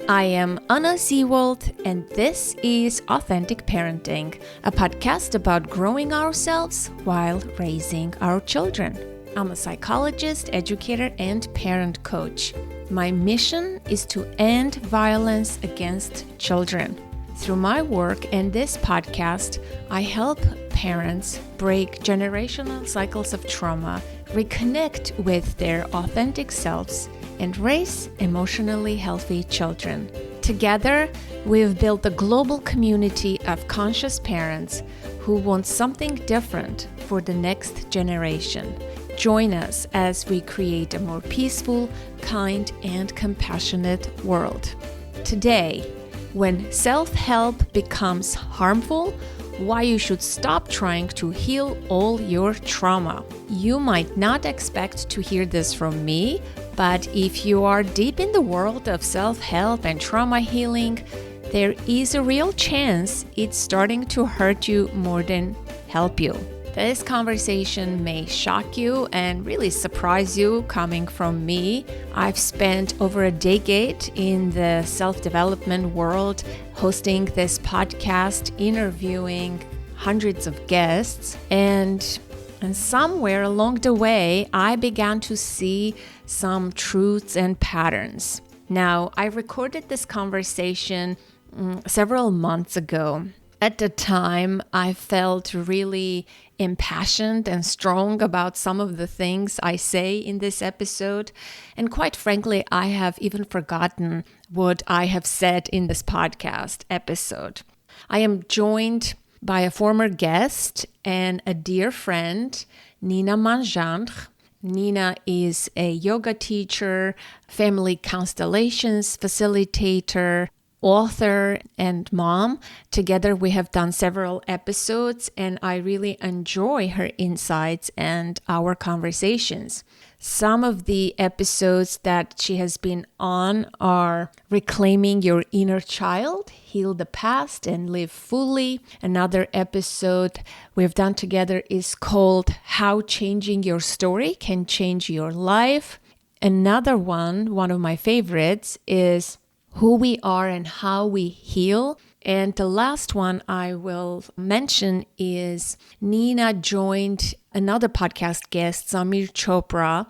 I am Anna Seewald, and this is Authentic Parenting, a podcast about growing ourselves while raising our children. I'm a psychologist, educator, and parent coach. My mission is to end violence against children. Through my work and this podcast, I help parents break generational cycles of trauma, reconnect with their authentic selves, and raise emotionally healthy children. Together, we've built a global community of conscious parents who want something different for the next generation. Join us as we create a more peaceful, kind, and compassionate world. Today, when self-help becomes harmful, why you should stop trying to heal all your trauma. You might not expect to hear this from me, but if you are deep in the world of self-help and trauma healing, there is a real chance it's starting to hurt you more than help you. This conversation may shock you and really surprise you coming from me. I've spent over a decade in the self-development world hosting this podcast, interviewing hundreds of guests, and somewhere along the way, I began to see some truths and patterns. Now, I recorded this conversation several months ago. At the time, I felt really impassioned and strong about some of the things I say in this episode. And quite frankly, I have even forgotten what I have said in this podcast episode. I am joined by a former guest and a dear friend, Nina Manjandre. Nina is a yoga teacher, family constellations facilitator, author, and mom. Together we have done several episodes, and I really enjoy her insights and our conversations. Some of the episodes that she has been on are Reclaiming Your Inner Child, Heal the Past, and Live Fully. Another episode we've done together is called How Changing Your Story Can Change Your Life. Another one of my favorites, is Who We Are and How We Heal. And the last one I will mention is Nina joined another podcast guest, Samir Chopra,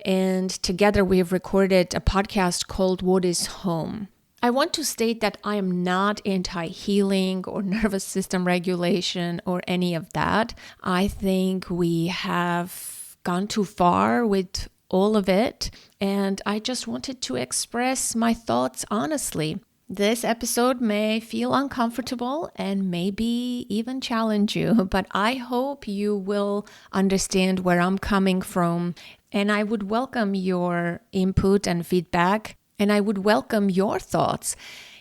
and together we have recorded a podcast called What is Home? I want to state that I am not anti-healing or nervous system regulation or any of that. I think we have gone too far with all of it, and I just wanted to express my thoughts honestly. This episode may feel uncomfortable and maybe even challenge you, but I hope you will understand where I'm coming from, and I would welcome your input and feedback, and I would welcome your thoughts.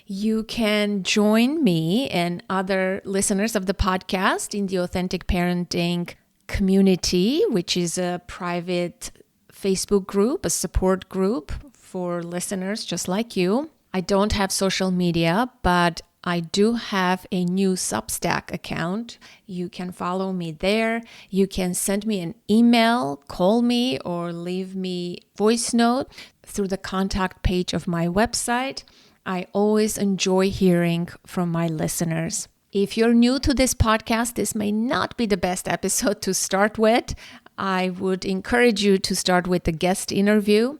You can join me and other listeners of the podcast in the Authentic Parenting community, which is a private Facebook group, a support group for listeners just like you. I don't have social media, but I do have a new Substack account. You can follow me there. You can send me an email, call me, or leave me voice note through the contact page of my website. I always enjoy hearing from my listeners. If you're new to this podcast, this may not be the best episode to start with. I would encourage you to start with the guest interview.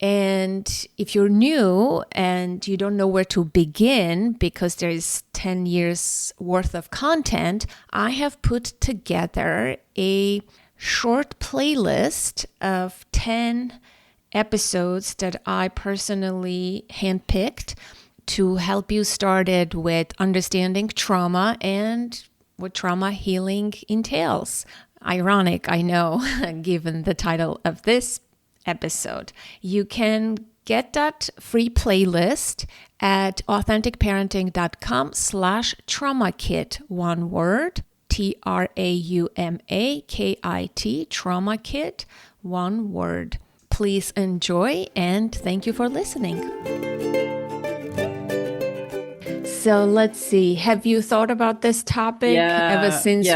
And if you're new and you don't know where to begin because there is 10 years worth of content, I have put together a short playlist of 10 episodes that I personally handpicked to help you started with understanding trauma and what trauma healing entails. Ironic, I know, given the title of this episode. You can get that free playlist at authenticparenting.com/traumakit, one word, TRAUMAKIT, trauma kit, one word. Please enjoy and thank you for listening. So let's see. Have you thought about this topic ever since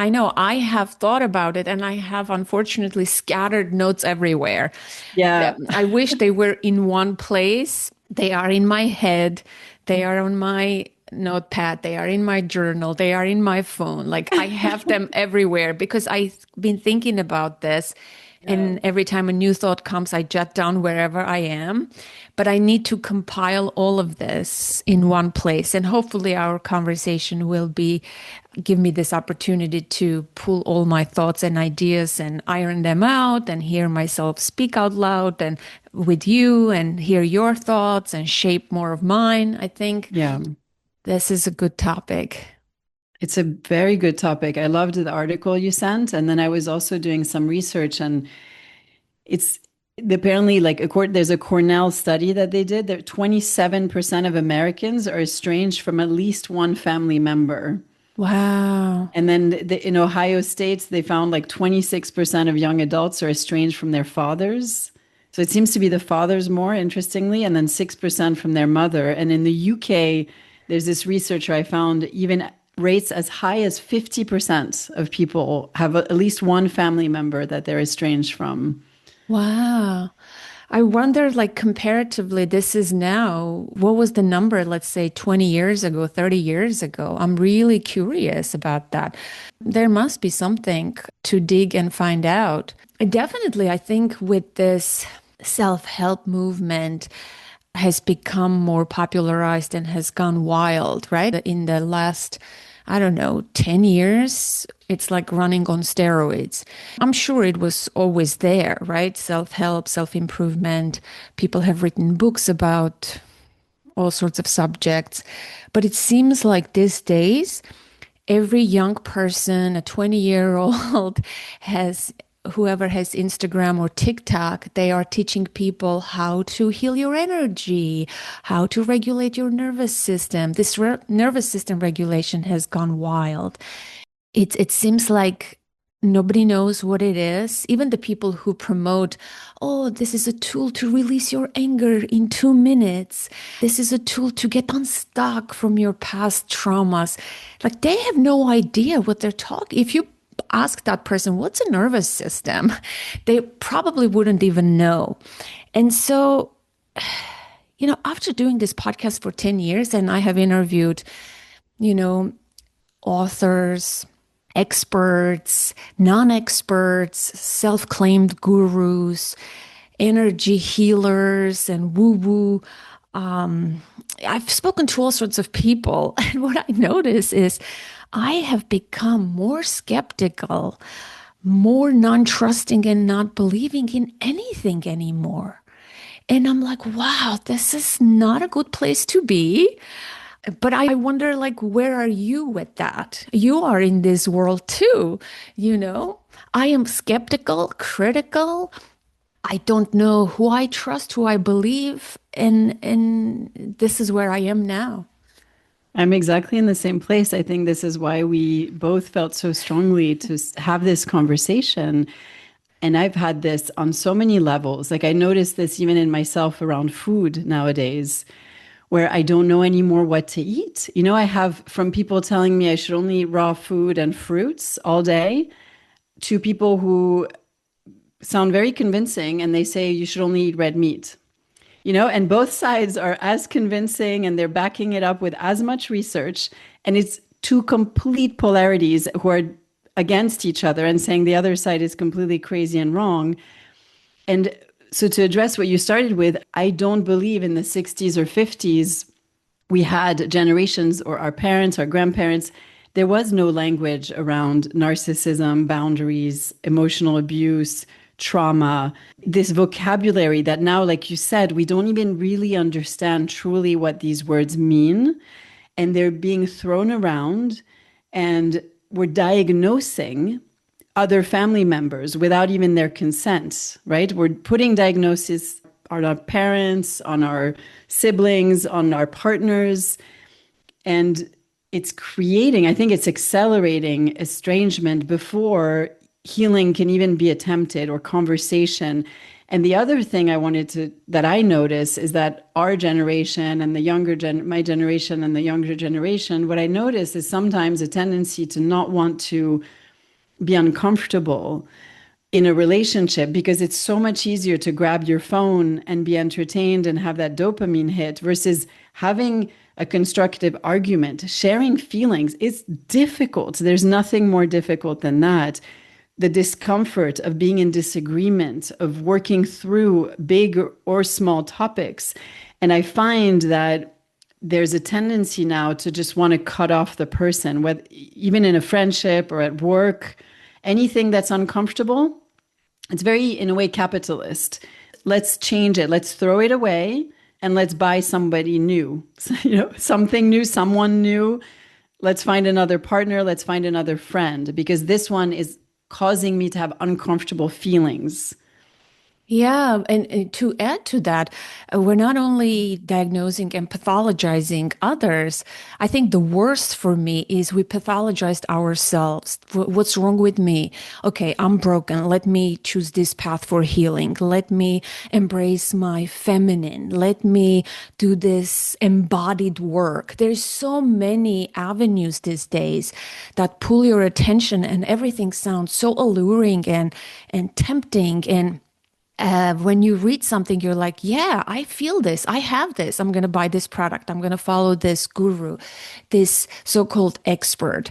I know I have thought about it and I have unfortunately scattered notes everywhere. Yeah. I wish they were in one place. They are in my head. They are on my notepad. They are in my journal. They are in my phone. Like I have them everywhere because I've been thinking about this. Yeah. And every time a new thought comes, I jot down wherever I am. But I need to compile all of this in one place. And hopefully, our conversation will be give me this opportunity to pull all my thoughts and ideas and iron them out and hear myself speak out loud and with you and hear your thoughts and shape more of mine. I think Yeah. this is a good topic. It's a very good topic. I loved the article you sent. And then I was also doing some research, and it's apparently like there's a Cornell study that they did that 27% of Americans are estranged from at least one family member. Wow. And then in Ohio State, they found like 26% of young adults are estranged from their fathers. So it seems to be the fathers more, interestingly, and then 6% from their mother. And in the UK, there's this researcher I found even rates as high as 50% of people have at least one family member that they're estranged from. Wow. I wonder, like, comparatively, this is now, what was the number, let's say 20 years ago, 30 years ago? I'm really curious about that. There must be something to dig and find out. Definitely, I think with this self-help movement has become more popularized and has gone wild, right? In the last, I don't know, 10 years, it's like running on steroids. I'm sure it was always there, right? Self-help, self-improvement. People have written books about all sorts of subjects. But it seems like these days, every young person, a 20-year-old, has whoever has Instagram or TikTok, they are teaching people how to heal your energy, how to regulate your nervous system. This nervous system regulation has gone wild. It seems like nobody knows what it is. Even the people who promote, oh, this is a tool to release your anger in 2 minutes. This is a tool to get unstuck from your past traumas. Like they have no idea what they're talking. If you ask that person, what's a nervous system? They probably wouldn't even know. And so, after doing this podcast for 10 years and I have interviewed, you know, authors, experts, non experts, self claimed gurus, energy healers, and woo woo. I've spoken to all sorts of people, and what I notice is I have become more skeptical, more non trusting, and not believing in anything anymore. And I'm like, wow, this is not a good place to be. But I wonder, like, where are you with that? You are in this world too, you know? I am skeptical, critical. I don't know who I trust, who I believe, and this is where I am now. I'm exactly in the same place. I think this is why we both felt so strongly to have this conversation. And I've had this on so many levels. Like I noticed this even in myself around food nowadays, where I don't know anymore what to eat. I have from people telling me I should only eat raw food and fruits all day to people who sound very convincing and they say you should only eat red meat. And both sides are as convincing and they're backing it up with as much research. And it's two complete polarities who are against each other and saying the other side is completely crazy and wrong. And so to address what you started with, I don't believe in the 60s or 50s we had generations or our parents, our grandparents, there was no language around narcissism, boundaries, emotional abuse, trauma, this vocabulary that now, like you said, we don't even really understand truly what these words mean. And they're being thrown around, and we're diagnosing other family members without even their consent, right? We're putting diagnosis on our parents, on our siblings, on our partners. And it's creating, I think it's accelerating estrangement before healing can even be attempted or conversation. And the other thing that I notice is that our generation and my generation and the younger generation, what I notice is sometimes a tendency to not want to be uncomfortable in a relationship because it's so much easier to grab your phone and be entertained and have that dopamine hit versus having a constructive argument. Sharing feelings is difficult. There's nothing more difficult than that. The discomfort of being in disagreement, of working through big or small topics. And I find that there's a tendency now to just want to cut off the person, whether, even in a friendship or at work, anything that's uncomfortable. It's very, in a way, capitalist. Let's change it. Let's throw it away and let's buy somebody new. Something new, someone new. Let's find another partner. Let's find another friend because this one is causing me to have uncomfortable feelings. Yeah, and to add to that, we're not only diagnosing and pathologizing others. I think the worst for me is we pathologized ourselves. What's wrong with me? Okay, I'm broken. Let me choose this path for healing. Let me embrace my feminine. Let me do this embodied work. There's so many avenues these days that pull your attention, and everything sounds so alluring and tempting. And when you read something, you're like, yeah, I feel this. I have this. I'm going to buy this product. I'm going to follow this guru, this so-called expert.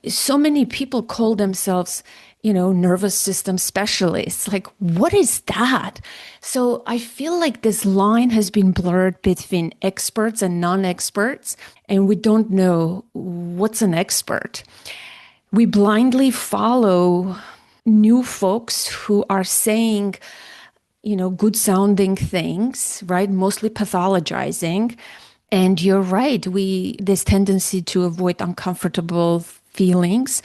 So many people call themselves, nervous system specialists. Like, what is that? So I feel like this line has been blurred between experts and non-experts, and we don't know what's an expert. We blindly follow new folks who are saying, good sounding things, right? Mostly pathologizing. And you're right. This tendency to avoid uncomfortable feelings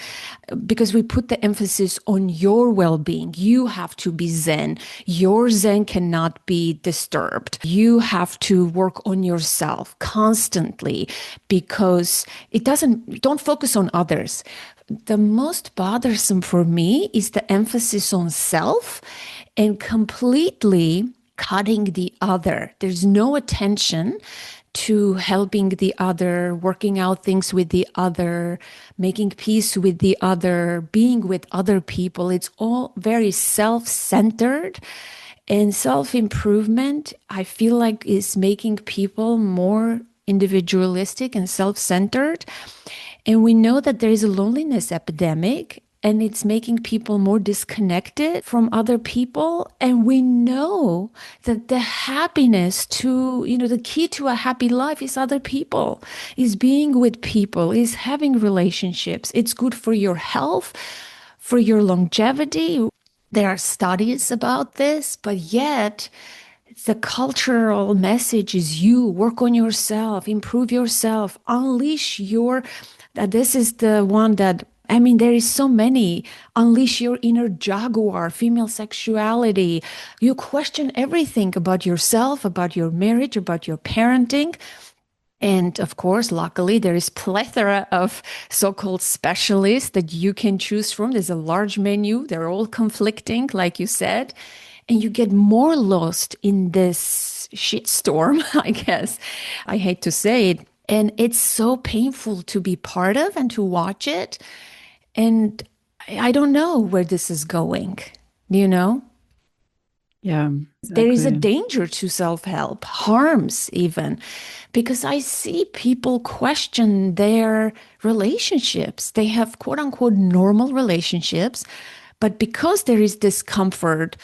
because we put the emphasis on your well-being. You have to be zen. Your zen cannot be disturbed. You have to work on yourself constantly because don't focus on others. The most bothersome for me is the emphasis on self and completely cutting the other. There's no attention to helping the other, working out things with the other, making peace with the other, being with other people. It's all very self-centered. And self-improvement, I feel like, is making people more individualistic and self-centered. And we know that there is a loneliness epidemic and it's making people more disconnected from other people. And we know that the happiness the key to a happy life is other people, is being with people, is having relationships. It's good for your health, for your longevity. There are studies about this, but yet the cultural message is you work on yourself, improve yourself, unleash this is the one that, there is so many. Unleash your inner jaguar, female sexuality. You question everything about yourself, about your marriage, about your parenting. And of course, luckily, there is plethora of so-called specialists that you can choose from. There's a large menu. They're all conflicting, like you said. And you get more lost in this shitstorm, I guess. I hate to say it. And it's so painful to be part of and to watch it. And I don't know where this is going, you know? Yeah, There is a exactly. danger to self-help, harms even, because I see people question their relationships. They have quote unquote normal relationships, but because there is discomfort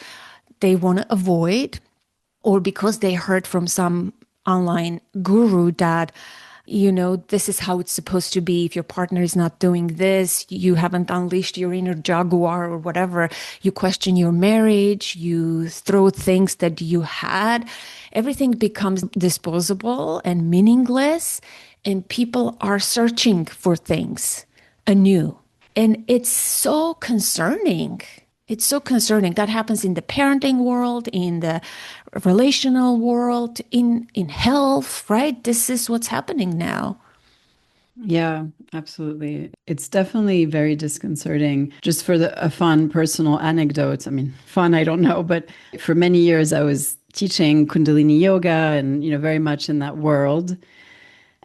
they want to avoid, or because they heard from some online guru that, this is how it's supposed to be. If your partner is not doing this, you haven't unleashed your inner jaguar or whatever. You question your marriage, you throw things that you had. Everything becomes disposable and meaningless, and people are searching for things anew. And it's so concerning. It's so concerning. That happens in the parenting world, in the relational world, in health, right? This is what's happening now. Yeah, absolutely. It's definitely very disconcerting. Just for a fun personal anecdote, fun, I don't know, but for many years I was teaching Kundalini yoga and, very much in that world.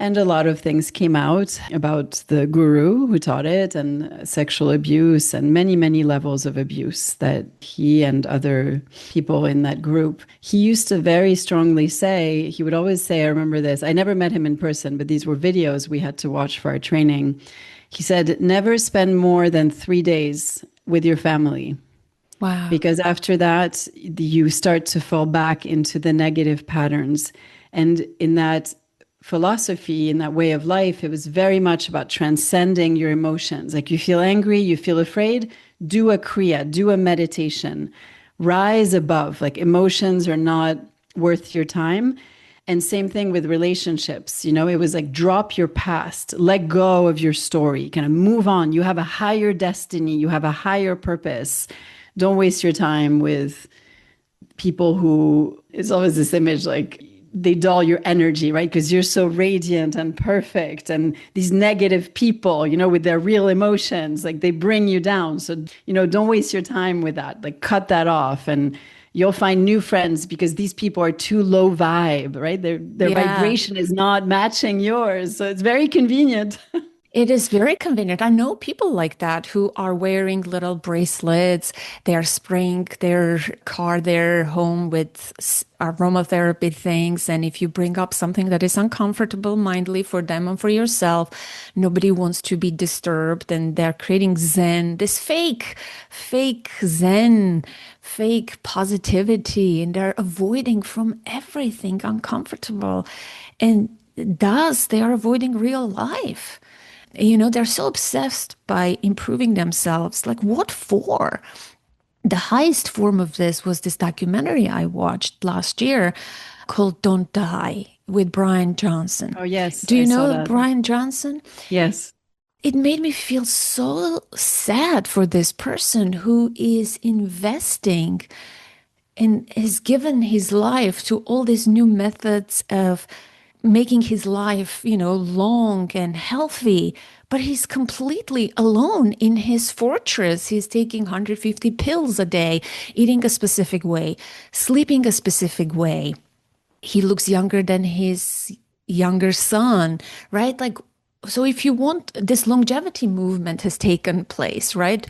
And a lot of things came out about the guru who taught it and sexual abuse and many, many levels of abuse that he and other people in that group. He used to very strongly say, he would always say, I remember this, I never met him in person, but these were videos we had to watch for our training. He said, never spend more than 3 days with your family. Wow. Because after that, you start to fall back into the negative patterns. And in that philosophy, in that way of life, it was very much about transcending your emotions. Like you feel angry, you feel afraid, do a kriya, do a meditation, rise above. Like emotions are not worth your time. And same thing with relationships. It was like drop your past, let go of your story, kind of move on. You have a higher destiny, you have a higher purpose. Don't waste your time with people who, it's always this image like they dull your energy, right? Because you're so radiant and perfect. And these negative people, with their real emotions, like they bring you down. So, don't waste your time with that. Like cut that off and you'll find new friends because these people are too low vibe, right? Their Yeah. vibration is not matching yours. So it's very convenient. It is very convenient. I know people like that who are wearing little bracelets. They are spraying their car, their home with aromatherapy things. And if you bring up something that is uncomfortable mindly for them and for yourself, nobody wants to be disturbed. And they're creating Zen, this fake Zen, fake positivity. And they're avoiding from everything uncomfortable. And thus, they are avoiding real life. They're so obsessed by improving themselves. Like, what for? The highest form of this was this documentary I watched last year called Don't Die with Brian Johnson. Oh, yes, Do I you saw know that. Brian Johnson? Yes. It made me feel so sad for this person who is investing and has given his life to all these new methods of making his life, long and healthy. But he's completely alone in his fortress. He's taking 150 pills a day, eating a specific way, sleeping a specific way. He looks younger than his younger son, right? Like, so if you want, this longevity movement has taken place, right?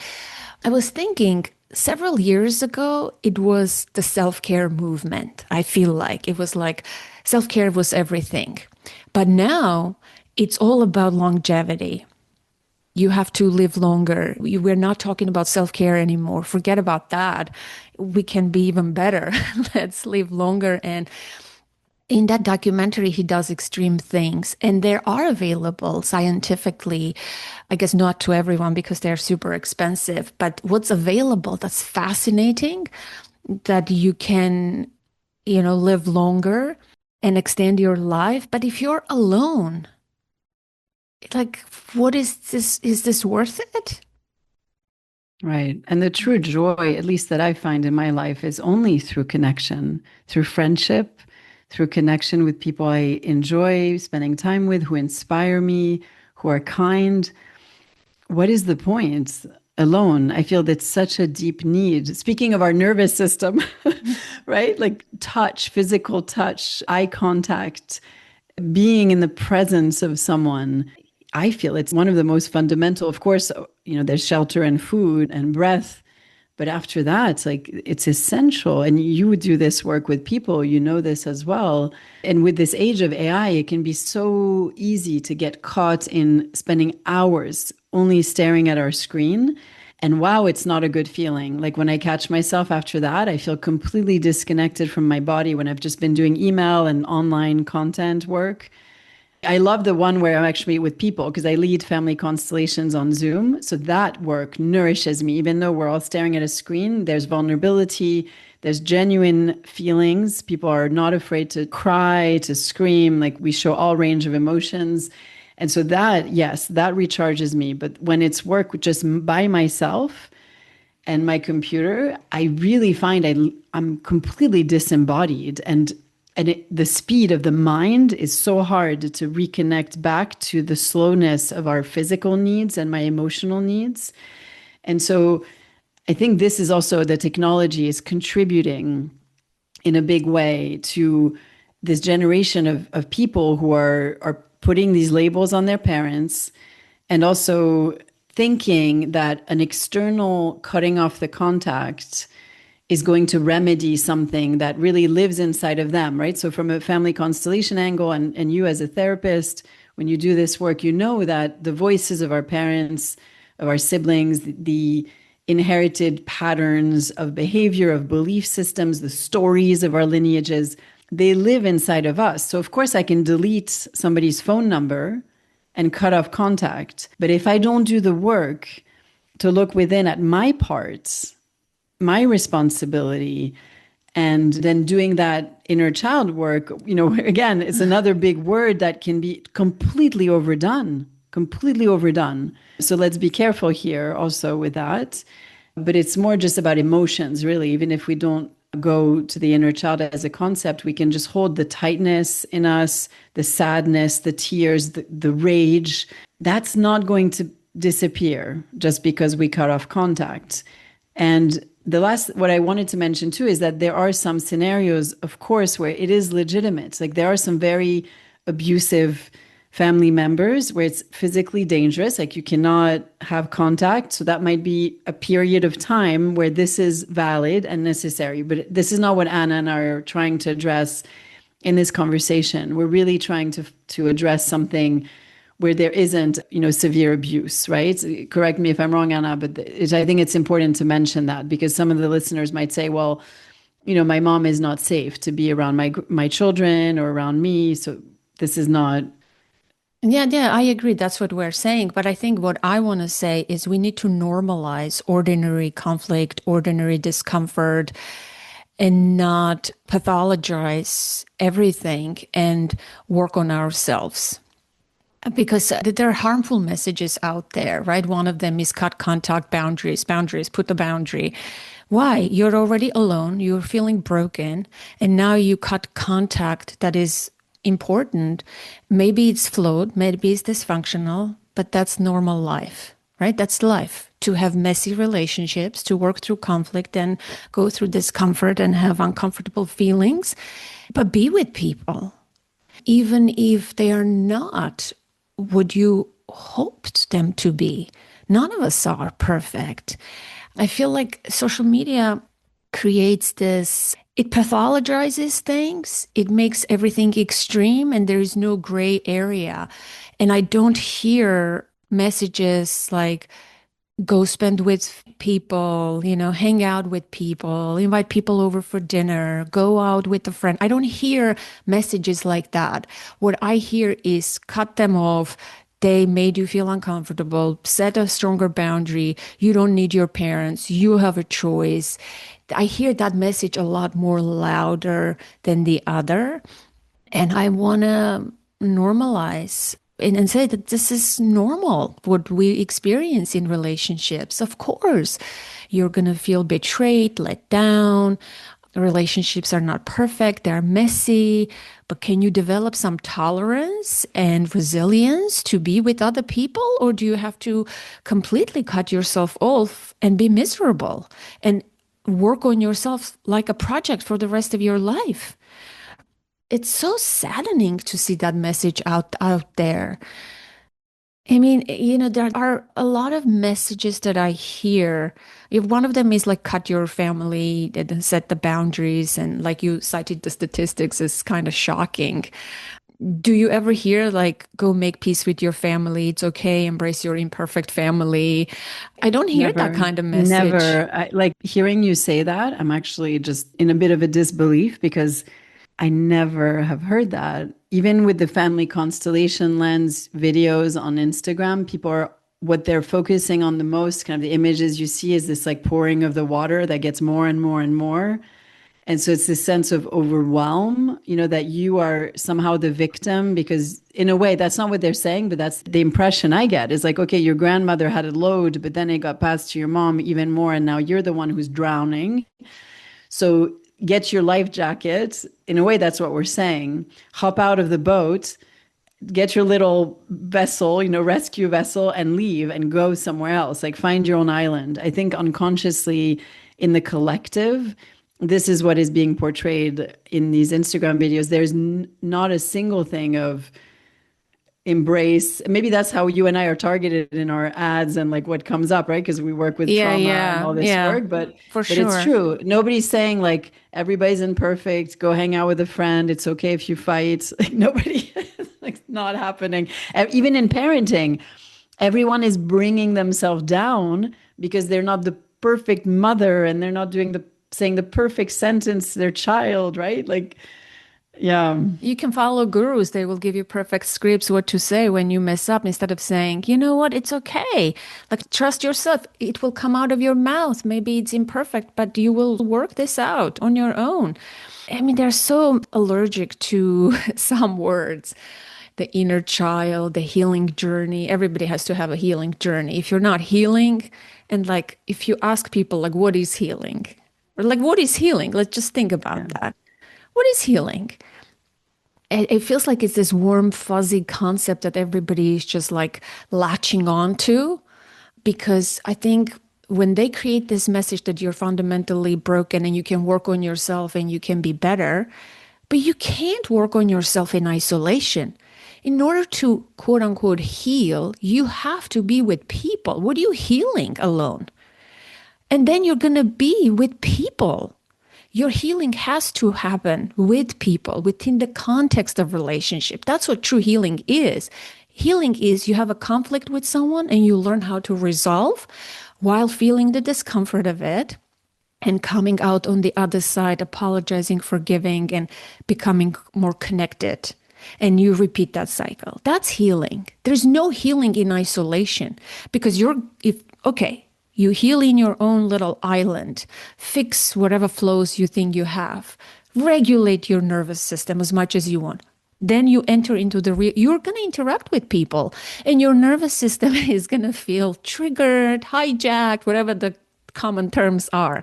I was thinking several years ago, it was the self care movement. I feel like it was like self care was everything. But now it's all about longevity. You have to live longer. We're not talking about self care anymore. Forget about that. We can be even better. Let's live longer. And in that documentary, he does extreme things, and they are available scientifically. I guess not to everyone because they're super expensive, but what's available that's fascinating that you can, live longer and extend your life. But if you're alone, like, what is this? Is this worth it? Right. And the true joy, at least that I find in my life, is only through connection, through friendship, through connection with people I enjoy spending time with, who inspire me, who are kind. What is the point? Alone, I feel that's such a deep need. Speaking of our nervous system, right? Like touch, physical touch, eye contact, being in the presence of someone. I feel it's one of the most fundamental. Of course, there's shelter and food and breath. But after that, it's essential. And you would do this work with people, this as well. And with this age of AI, it can be so easy to get caught in spending hours only staring at our screen. And wow, it's not a good feeling. Like when I catch myself after that, I feel completely disconnected from my body when I've just been doing email and online content work. I love the one where I'm actually with people because I lead family constellations on Zoom. So that work nourishes me. Even though we're all staring at a screen, there's vulnerability, there's genuine feelings. People are not afraid to cry, to scream. Like we show all range of emotions. And so that, yes, that recharges me. But when it's work just by myself and my computer, I really find I'm completely disembodied. And the speed of the mind is so hard to reconnect back to the slowness of our physical needs and my emotional needs. And so I think this is also the technology is contributing in a big way to this generation of people who are putting these labels on their parents, and also thinking that an external cutting off the contact is going to remedy something that really lives inside of them, right? So from a family constellation angle, and you as a therapist, when you do this work, you know that the voices of our parents, of our siblings, the inherited patterns of behavior, of belief systems, the stories of our lineages, they live inside of us. So of course I can delete somebody's phone number and cut off contact. But if I don't do the work to look within at my parts, my responsibility, and then doing that inner child work, again, it's another big word that can be completely overdone, completely overdone. So let's be careful here also with that. But it's more just about emotions, really. Even if we don't go to the inner child as a concept, we can just hold the tightness in us, the sadness, the tears, the rage. That's not going to disappear just because we cut off contact. And what I wanted to mention too is that there are some scenarios, of course, where it is legitimate. Like there are some very abusive family members where it's physically dangerous, like you cannot have contact. So that might be a period of time where this is valid and necessary. But this is not what Anna and I are trying to address in this conversation. We're really trying to address something where there isn't, severe abuse, right? Correct me if I'm wrong, Anna, but I think it's important to mention that because some of the listeners might say, well, my mom is not safe to be around my children or around me. So this is not. Yeah, I agree. That's what we're saying. But I think what I want to say is we need to normalize ordinary conflict, ordinary discomfort, and not pathologize everything and work on ourselves. Because there are harmful messages out there, right? One of them is cut contact, boundaries, put the boundary. Why? You're already alone, you're feeling broken, and now you cut contact that is important. Maybe it's flawed, maybe it's dysfunctional, but that's normal life, right? That's life. To have messy relationships, to work through conflict and go through discomfort and have uncomfortable feelings, but be with people, even if they are not what you hoped them to be. None of us are perfect. I feel like social media creates this, it pathologizes things, it makes everything extreme, and there is no gray area. And I don't hear messages like, go spend with people, hang out with people, invite people over for dinner, go out with a friend. I don't hear messages like that. What I hear is cut them off. They made you feel uncomfortable. Set a stronger boundary. You don't need your parents. You have a choice. I hear that message a lot more louder than the other. And I want to normalize and say that this is normal, what we experience in relationships. Of course, you're going to feel betrayed, let down. Relationships are not perfect, they're messy, but can you develop some tolerance and resilience to be with other people? Or do you have to completely cut yourself off and be miserable and work on yourself like a project for the rest of your life? It's so saddening to see that message out there. I mean, there are a lot of messages that I hear. If one of them is like cut your family and set the boundaries, and like you cited the statistics is kind of shocking. Do you ever hear like go make peace with your family? It's okay, embrace your imperfect family. I don't hear that kind of message. Never. Like hearing you say that, I'm actually just in a bit of a disbelief because I never have heard that. Even with the family constellation lens videos on Instagram, what they're focusing on the most, kind of the images you see is this like pouring of the water that gets more and more and more. And so it's this sense of overwhelm, that you are somehow the victim, because in a way, that's not what they're saying, but that's the impression I get is like, okay, your grandmother had a load, but then it got passed to your mom even more. And now you're the one who's drowning. So get your life jacket. In a way, that's what we're saying. Hop out of the boat, get your little vessel, rescue vessel, and leave and go somewhere else. Like find your own island. I think unconsciously in the collective, this is what is being portrayed in these Instagram videos. There's not a single thing of embrace. Maybe that's how you and I are targeted in our ads and like what comes up, right? Because we work with Yeah, trauma and yeah, all this yeah, work, for but it's sure. true. Nobody's saying like everybody's imperfect, go hang out with a friend, it's okay if you fight. Like nobody, like not happening. Even in parenting, everyone is bringing themselves down because they're not the perfect mother and they're not doing the saying the perfect sentence to their child, right? Like, yeah. You can follow gurus. They will give you perfect scripts what to say when you mess up instead of saying, you know what, it's okay. Like, trust yourself. It will come out of your mouth. Maybe it's imperfect, but you will work this out on your own. I mean, they're so allergic to some words. The inner child, the healing journey. Everybody has to have a healing journey. If you're not healing, and like if you ask people, like, what is healing? Or like, what is healing? Let's just think about Yeah. that. What is healing? It feels like it's this warm, fuzzy concept that everybody is just like latching on to. Because I think when they create this message that you're fundamentally broken and you can work on yourself and you can be better, but you can't work on yourself in isolation. In order to quote unquote heal, you have to be with people. What are you healing alone? And then you're going to be with people. Your healing has to happen with people within the context of relationship. That's what true healing is. Healing is you have a conflict with someone and you learn how to resolve while feeling the discomfort of it and coming out on the other side, apologizing, forgiving, and becoming more connected. And you repeat that cycle. That's healing. There's no healing in isolation because okay, you heal in your own little island, fix whatever flows you think you have, regulate your nervous system as much as you want. Then you enter into you're going to interact with people, and your nervous system is going to feel triggered, hijacked, whatever the common terms are.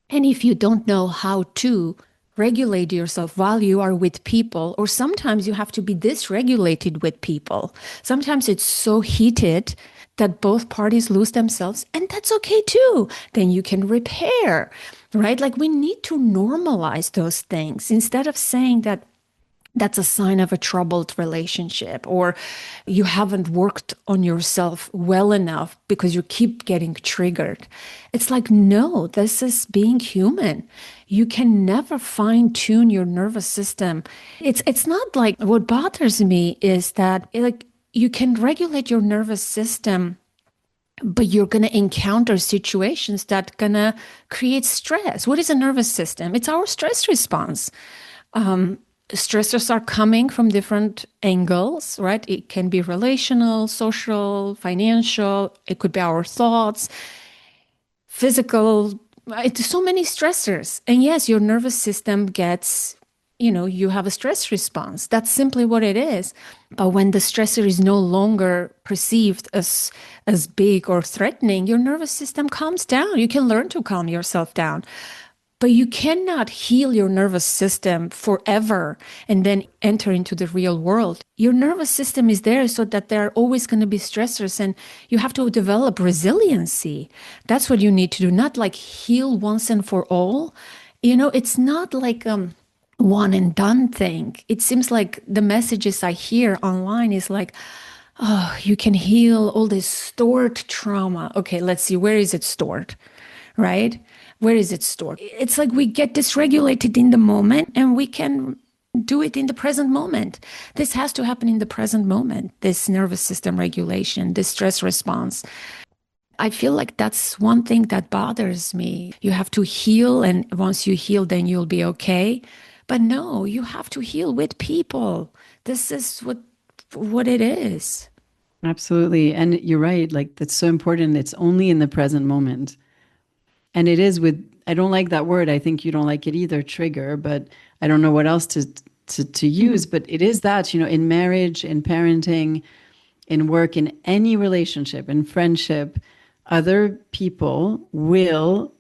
And if you don't know how to regulate yourself while you are with people, or sometimes you have to be dysregulated with people, sometimes it's so heated that both parties lose themselves, and that's okay too. Then you can repair, right? Like we need to normalize those things instead of saying that that's a sign of a troubled relationship or you haven't worked on yourself well enough because you keep getting triggered. It's like, no, this is being human. You can never fine tune your nervous system. It's not like what bothers me is that like you can regulate your nervous system, but you're going to encounter situations that going to create stress. What is a nervous system? It's our stress response. Stressors are coming from different angles, right? It can be relational, social, financial. It could be our thoughts, physical. It's so many stressors. And yes, your nervous system gets, you have a stress response. That's simply what it is. But when the stressor is no longer perceived as big or threatening, your nervous system calms down. You can learn to calm yourself down. But you cannot heal your nervous system forever and then enter into the real world. Your nervous system is there so that there are always going to be stressors and you have to develop resiliency. That's what you need to do, not like heal once and for all. It's not like one and done thing. It seems like the messages I hear online is like, oh, you can heal all this stored trauma. Okay, let's see, where is it stored? Right? Where is it stored? It's like we get dysregulated in the moment and we can do it in the present moment. This has to happen in the present moment, this nervous system regulation, this stress response. I feel like that's one thing that bothers me. You have to heal, and once you heal, then you'll be okay. But no, you have to heal with people. This is what it is. Absolutely. And you're right. Like that's so important. It's only in the present moment. And it is with, I don't like that word. I think you don't like it either, trigger, but I don't know what else to use. But it is that, in marriage, in parenting, in work, in any relationship, in friendship, other people will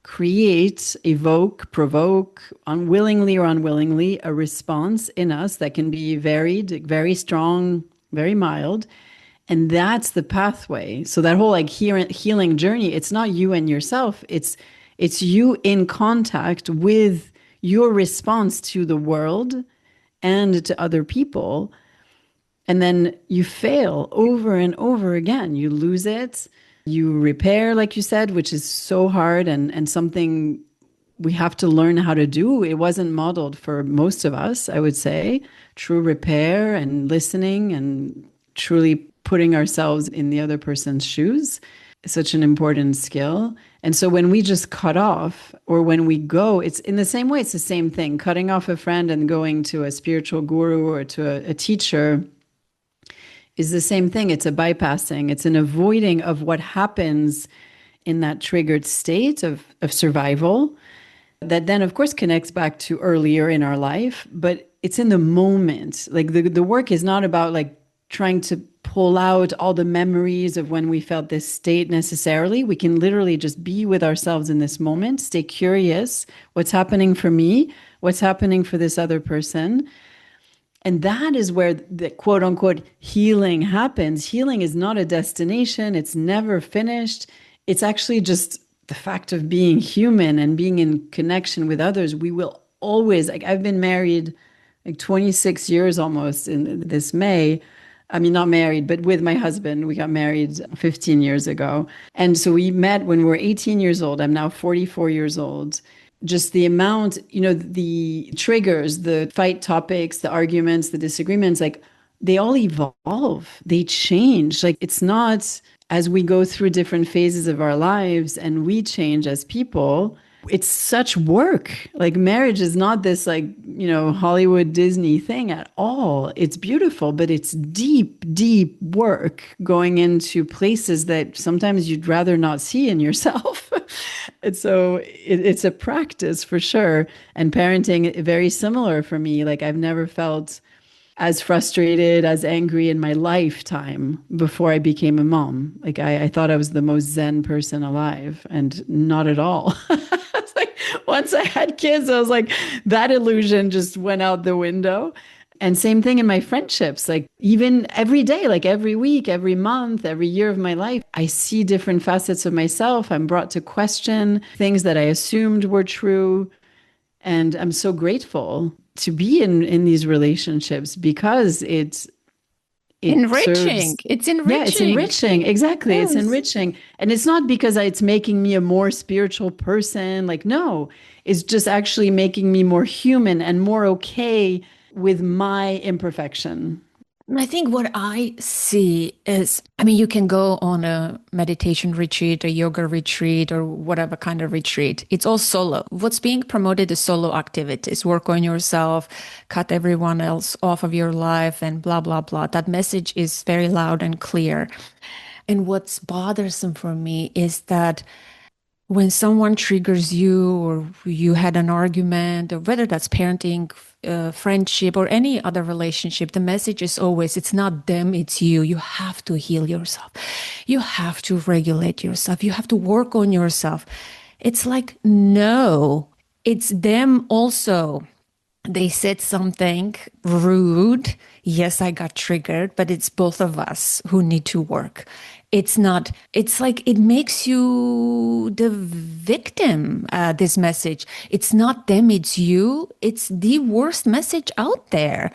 create, evoke, provoke, unwillingly or unwillingly, a response in us that can be varied, very strong, very mild. And that's the pathway. So that whole like healing journey, it's not you and yourself. It's you in contact with your response to the world and to other people. And then you fail over and over again. You lose it. You repair, like you said, which is so hard and something we have to learn how to do. It wasn't modeled for most of us, I would say. True repair and listening and truly putting ourselves in the other person's shoes is such an important skill. And so when we just cut off or when we go, it's in the same way, it's the same thing. Cutting off a friend and going to a spiritual guru or to a teacher is the same thing. It's a bypassing, it's an avoiding of what happens in that triggered state of survival that then, of course, connects back to earlier in our life, but it's in the moment. Like the work is not about like trying to pull out all the memories of when we felt this state necessarily. We can literally just be with ourselves in this moment, stay curious. What's happening for me? What's happening for this other person? And that is where the quote unquote healing happens. Healing is not a destination, it's never finished. It's actually just the fact of being human and being in connection with others. We will always, like, I've been married like 26 years almost in this May. I mean, not married, but with my husband. We got married 15 years ago. And so we met when we were 18 years old. I'm now 44 years old. Just the amount, the triggers, the fight topics, the arguments, the disagreements, like they all evolve, they change. Like it's not as we go through different phases of our lives and we change as people, it's such work. Like marriage is not this like, Hollywood Disney thing at all. It's beautiful, but it's deep, deep work going into places that sometimes you'd rather not see in yourself. And so it's a practice for sure. And parenting, very similar for me. Like I've never felt as frustrated, as angry in my lifetime before I became a mom. Like I thought I was the most Zen person alive, and not at all. It's like once I had kids, I was like, that illusion just went out the window. And same thing in my friendships, like even every day, like every week, every month, every year of my life, I see different facets of myself. I'm brought to question things that I assumed were true. And I'm so grateful to be in these relationships because it Enriching. serves. It's Yeah, it's enriching. enriching. Exactly. It's Yes. enriching. And it's not because it's making me a more spiritual person. Like, no, it's just actually making me more human and more okay with my imperfection. I think what I see is, I mean, you can go on a meditation retreat, a yoga retreat, or whatever kind of retreat. It's all solo. What's being promoted is solo activities. Work on yourself, cut everyone else off of your life, and blah, blah, blah. That message is very loud and clear. And what's bothersome for me is that when someone triggers you or you had an argument or whether that's parenting, friendship or any other relationship, the message is always it's not them, it's you. You have to heal yourself. You have to regulate yourself. You have to work on yourself. It's like, no, it's them also. They said something rude. Yes, I got triggered, but it's both of us who need to work. It's not, it's like it makes you the victim, this message. It's not them, it's you. It's the worst message out there.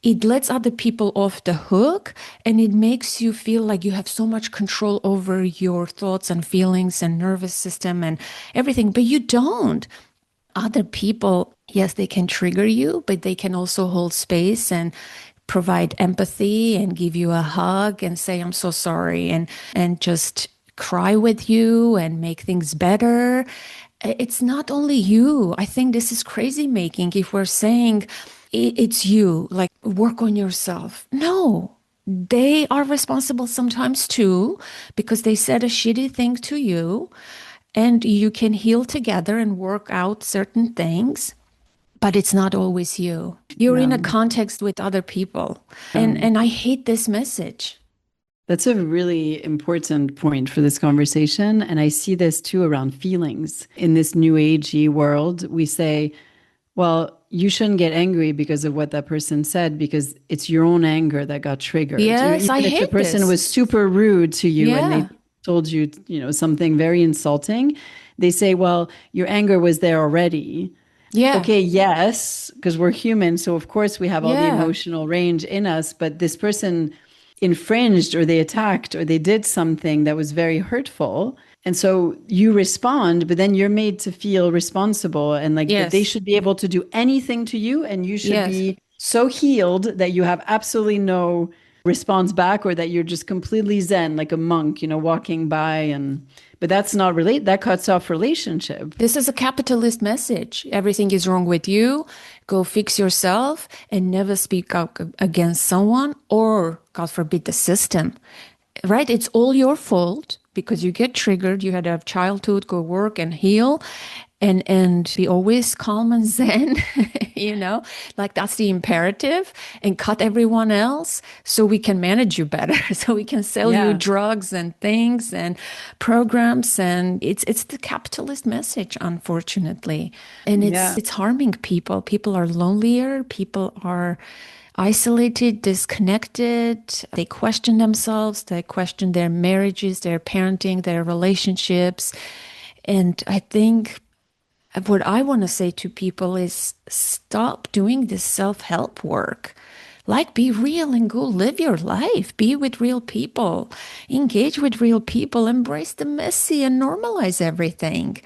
It lets other people off the hook and it makes you feel like you have so much control over your thoughts and feelings and nervous system and everything, but you don't. Other people, yes, they can trigger you, but they can also hold space and provide empathy and give you a hug and say, I'm so sorry, and just cry with you and make things better. It's not only you. I think this is crazy making if we're saying it's you, like work on yourself. No, they are responsible sometimes too, because they said a shitty thing to you. And you can heal together and work out certain things, but it's not always you. You're in a No. context with other people. And Um, and I hate this message. that's a really important point for this conversation. And I see this too around feelings. In this new agey world, we say, well, you shouldn't get angry because of what that person said, because it's your own anger that got triggered. Yes, I Even if the hate person this. was super rude to you and they Yeah. told you, something very insulting, they say, well, your anger was there already. Yeah. Okay, yes, because we're human. So, of course, we have all the Yeah. emotional range in us. But this person infringed or they attacked or they did something that was very hurtful. And so you respond, but then you're made to feel responsible and like that they Yes. should be able to do anything to you. And you should Yes. be so healed that you have absolutely no response back or that you're just completely zen, like a monk, walking by. But that's not that cuts off relationship. This is a capitalist message. Everything is wrong with you. Go fix yourself and never speak up against someone or, God forbid, the system. Right? It's all your fault because you get triggered. You had a childhood, go work and heal and be always calm and zen, like that's the imperative and cut everyone else so we can manage you better. So we can sell you Yeah. drugs and things and programs. And it's the capitalist message, unfortunately. And Yeah. it's harming people. People are lonelier. People are isolated, disconnected. They question themselves, they question their marriages, their parenting, their relationships. And I think what I want to say to people is stop doing this self help work. Like, be real and go live your life. Be with real people. Engage with real people. Embrace the messy and normalize everything.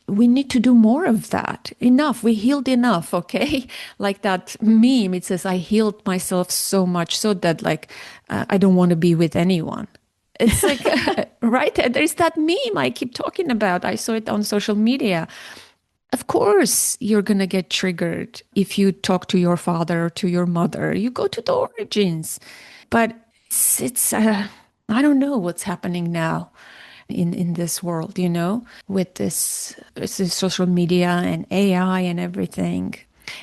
We need to do more of that. Enough. We healed enough, okay? Like that meme, it says, I healed myself so much so that, like, I don't want to be with anyone. It's like, right? There's that meme I keep talking about. I saw it on social media. Of course, you're going to get triggered if you talk to your father or to your mother. You go to the origins. But I don't know what's happening now in this world, with this social media and AI and everything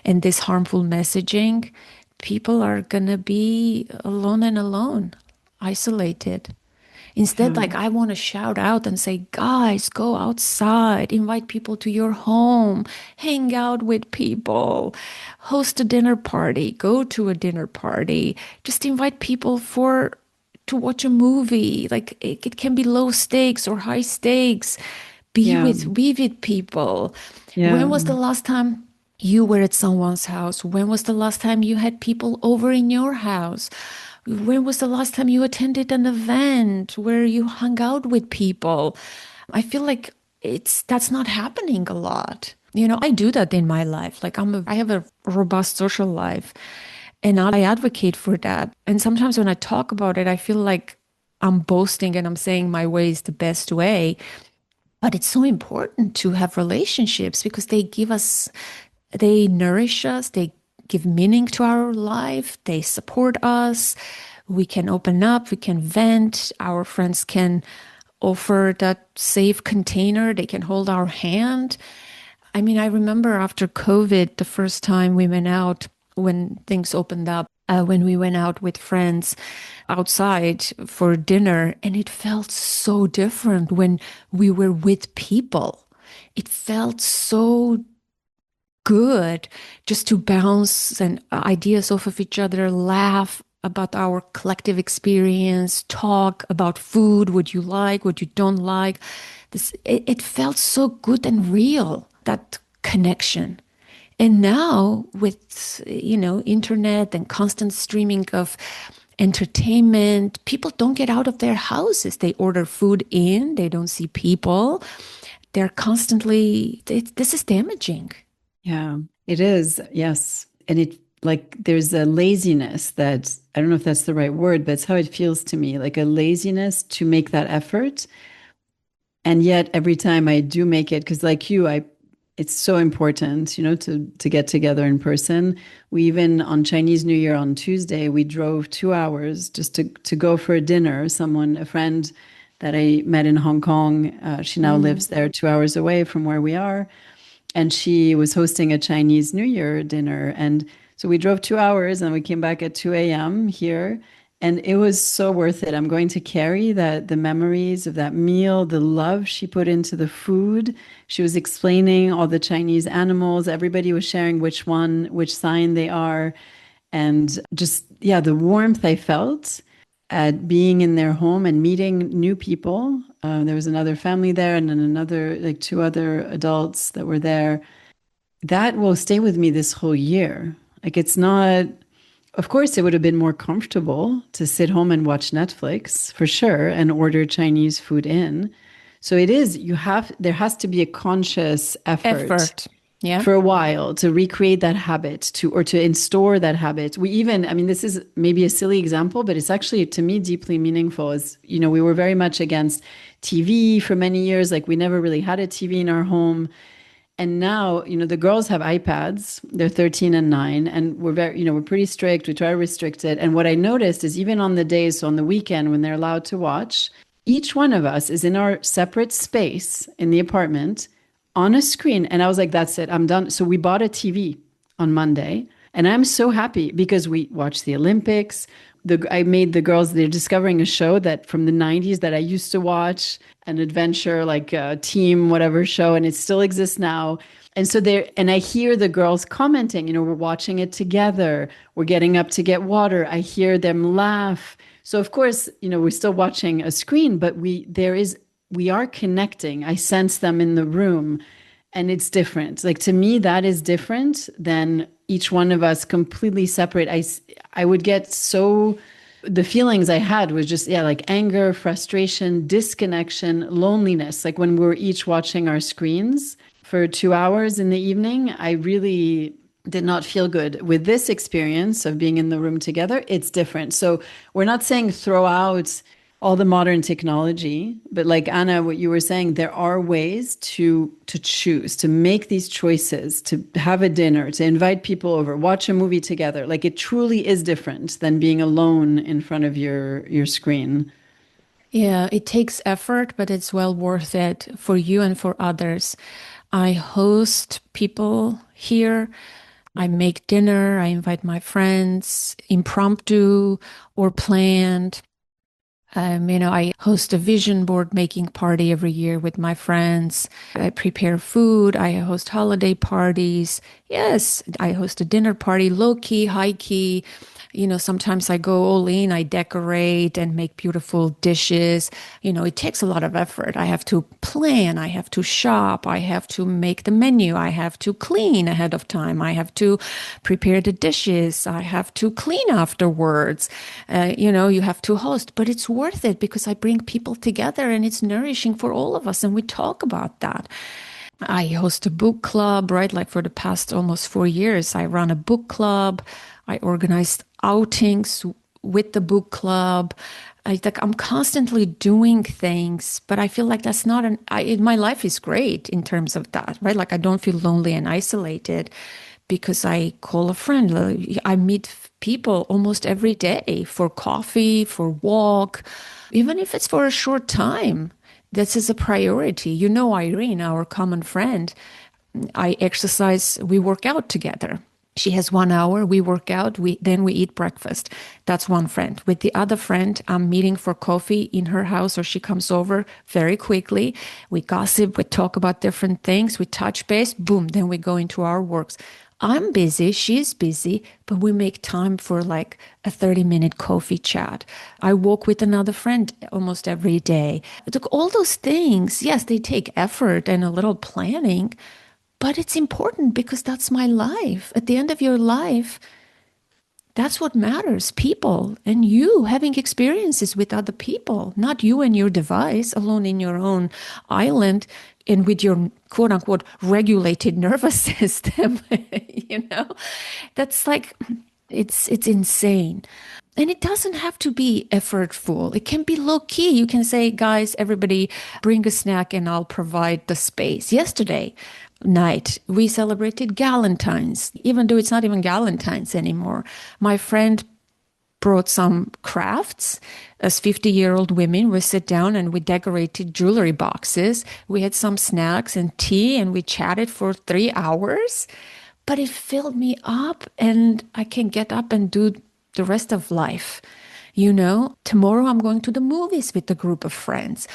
and this harmful messaging. People are going to be alone and alone, isolated. Instead, Yeah. like I want to shout out and say, guys, go outside, invite people to your home, hang out with people, host a dinner party, go to a dinner party, just invite people to watch a movie. Like it can be low stakes or high stakes. Yeah. Be with people. When Yeah. was the last time you were at someone's house? When was the last time you had people over in your house? When was the last time you attended an event where you hung out with people? I feel like that's not happening a lot. I do that in my life. Like I have a robust social life and I advocate for that. And sometimes when I talk about it, I feel like I'm boasting and I'm saying my way is the best way. But it's so important to have relationships because they nourish us, they give meaning to our life, they support us. We can open up, we can vent, our friends can offer that safe container, they can hold our hand. I mean, I remember after COVID, the first time we went out, when things opened up, when we went out with friends outside for dinner, and it felt so different when we were with people. It felt so good just to bounce and ideas off of each other, laugh about our collective experience, talk about food, what you like, what you don't like. It felt so good and real, that connection. And now with, internet and constant streaming of entertainment, people don't get out of their houses. They order food in, they don't see people. They're constantly, this is damaging. Yeah, it is. Yes. And there's a laziness that I don't know if that's the right word, but it's how it feels to me, like a laziness to make that effort. And yet every time I do make it, because like you, it's so important, to get together in person. We even on Chinese New Year on Tuesday, we drove 2 hours just to go for a dinner. A friend that I met in Hong Kong, she now Mm. lives there 2 hours away from where we are. And she was hosting a Chinese New Year dinner. And so we drove 2 hours and we came back at 2 a.m. here. And it was so worth it. I'm going to carry the memories of that meal, the love she put into the food. She was explaining all the Chinese animals. Everybody was sharing which sign they are. And just, yeah, the warmth I felt at being in their home and meeting new people. There was another family there and then like two other adults that were there. that will stay with me this whole year. Like it's not, of course, it would have been more comfortable to sit home and watch Netflix for sure and order Chinese food in. So it is, there has to be a conscious effort Effort. Yeah. for a while to recreate that habit or to install that habit. We even, I mean, this is maybe a silly example, but it's actually to me deeply meaningful. Is, we were very much against TV for many years. Like we never really had a TV in our home. And now, the girls have iPads. They're 13 and 9, and we're we're pretty strict. We try to restrict it. And what I noticed is even on the days, so on the weekend when they're allowed to watch, each one of us is in our separate space in the apartment on a screen. And I was like, that's it, I'm done. So we bought a TV on Monday. And I'm so happy because we watched the Olympics. I made the girls, they're discovering a show that from the 90s that I used to watch, an adventure, like a team, whatever show, and it still exists now. And so and I hear the girls commenting, we're watching it together. We're getting up to get water. I hear them laugh. So of course, we're still watching a screen, but we are connecting. I sense them in the room. And it's different. Like to me, that is different than each one of us completely separate. I would get the feelings I had was just, yeah, like anger, frustration, disconnection, loneliness. Like when we're each watching our screens for 2 hours in the evening, I really did not feel good. With this experience of being in the room together, it's different. So we're not saying throw out all the modern technology, but like Anna, what you were saying, there are ways to choose, to make these choices, to have a dinner, to invite people over, watch a movie together. Like it truly is different than being alone in front of your screen. Yeah, it takes effort, but it's well worth it for you and for others. I host people here. I make dinner. I invite my friends, impromptu or planned. I host a vision board making party every year with my friends. I prepare food. I host holiday parties. Yes, I host a dinner party, low key, high key. Sometimes I go all in, I decorate and make beautiful dishes. It takes a lot of effort. I have to plan, I have to shop, I have to make the menu, I have to clean ahead of time, I have to prepare the dishes, I have to clean afterwards. You have to host, but it's worth it because I bring people together and it's nourishing for all of us and we talk about that. I host a book club, right? Like for the past almost 4 years, I run a book club. I organized outings with the book club. I'm constantly doing things, but I feel like that's not my life is great in terms of that, right? Like I don't feel lonely and isolated because I call a friend. I meet people almost every day for coffee, for walk, even if it's for a short time. This is a priority. Irene, our common friend, I exercise, we work out together. She has 1 hour, we work out, then we eat breakfast. That's one friend. With the other friend, I'm meeting for coffee in her house or she comes over very quickly. We gossip, we talk about different things, we touch base, boom, then we go into our works. I'm busy, she's busy, but we make time for like a 30-minute coffee chat. I walk with another friend almost every day. Look, all those things, yes, they take effort and a little planning, but it's important because that's my life. At the end of your life, that's what matters, people and you having experiences with other people, not you and your device alone in your own island and with your quote unquote regulated nervous system. you know, that's like, it's insane. And it doesn't have to be effortful. It can be low key. You can say, guys, everybody bring a snack and I'll provide the space. Yesterday night, we celebrated Galentine's, even though it's not even Galentine's anymore. My friend brought some crafts. As 50-year-old women, we sit down and we decorated jewelry boxes. We had some snacks and tea and we chatted for 3 hours. But it filled me up and I can get up and do the rest of life. Tomorrow I'm going to the movies with a group of friends.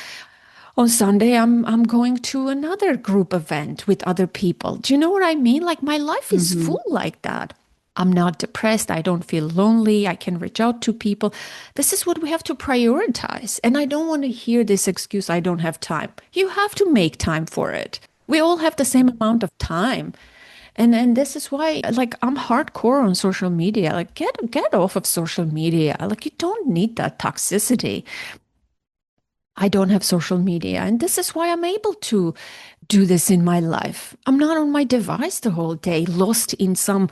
On Sunday, I'm going to another group event with other people. Do you know what I mean? Like my life is Mm-hmm. full like that. I'm not depressed. I don't feel lonely. I can reach out to people. This is what we have to prioritize. And I don't want to hear this excuse, I don't have time. You have to make time for it. We all have the same amount of time. And this is why like I'm hardcore on social media. Like get off of social media. Like you don't need that toxicity. I don't have social media, and this is why I'm able to do this in my life. I'm not on my device the whole day, lost in some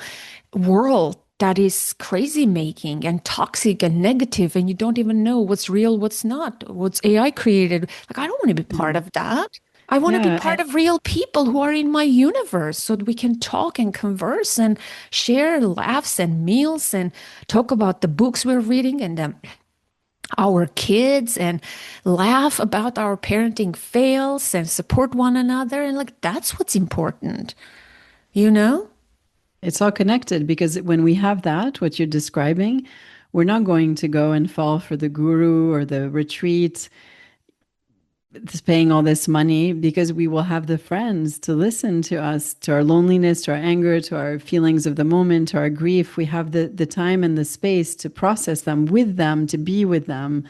world that is crazy making and toxic and negative, and you don't even know what's real, what's not, what's AI created. Like, I don't want to be part Mm. of that. I want to be Yeah, part of real people who are in my universe so that we can talk and converse and share laughs and meals and talk about the books we're reading and our kids and laugh about our parenting fails and support one another. And like, that's what's important, you know? it's all connected because when we have that, what you're describing, we're not going to go and fall for the guru or the retreat that's paying all this money because we will have the friends to listen to us, to our loneliness, to our anger, to our feelings of the moment, to our grief. We have the time and the space to process them with them, to be with them.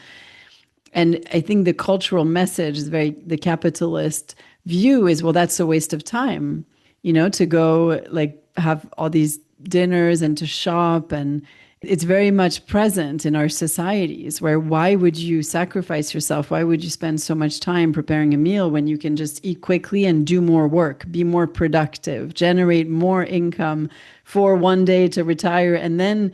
And I think the cultural message is very, the capitalist view is, well, that's a waste of time, to go like have all these dinners and to shop. And it's very much present in our societies where why would you sacrifice yourself? Why would you spend so much time preparing a meal when you can just eat quickly and do more work, be more productive, generate more income for one day to retire and then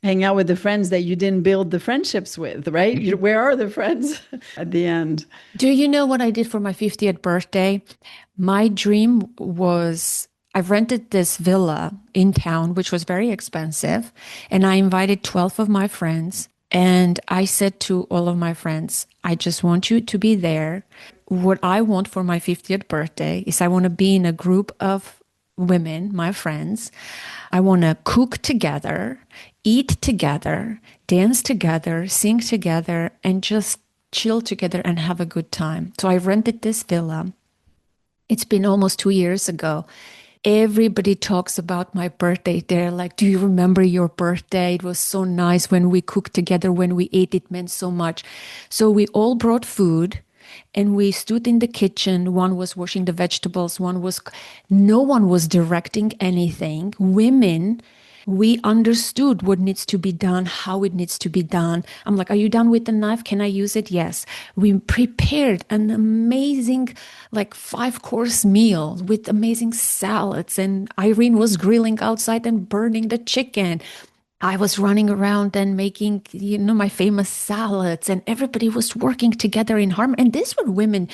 hang out with the friends that you didn't build the friendships with, right? Where are the friends at the end? Do you know what I did for my 50th birthday? My dream was I rented this villa in town, which was very expensive, and I invited 12 of my friends. And I said to all of my friends, I just want you to be there. What I want for my 50th birthday is I want to be in a group of women, my friends. I want to cook together, eat together, dance together, sing together, and just chill together and have a good time. So I rented this villa. It's been almost 2 years ago. Everybody talks about my birthday. They're like, do you remember your birthday? It was so nice when we cooked together, when we ate, it meant so much. So we all brought food and we stood in the kitchen. One was washing the vegetables, no one was directing anything. Women, we understood what needs to be done, how it needs to be done. I'm like, are you done with the knife? Can I use it? Yes. We prepared an amazing, like 5 course meal with amazing salads. And Irene was grilling outside and burning the chicken. I was running around and making, my famous salads, and everybody was working together in harmony. And these were women,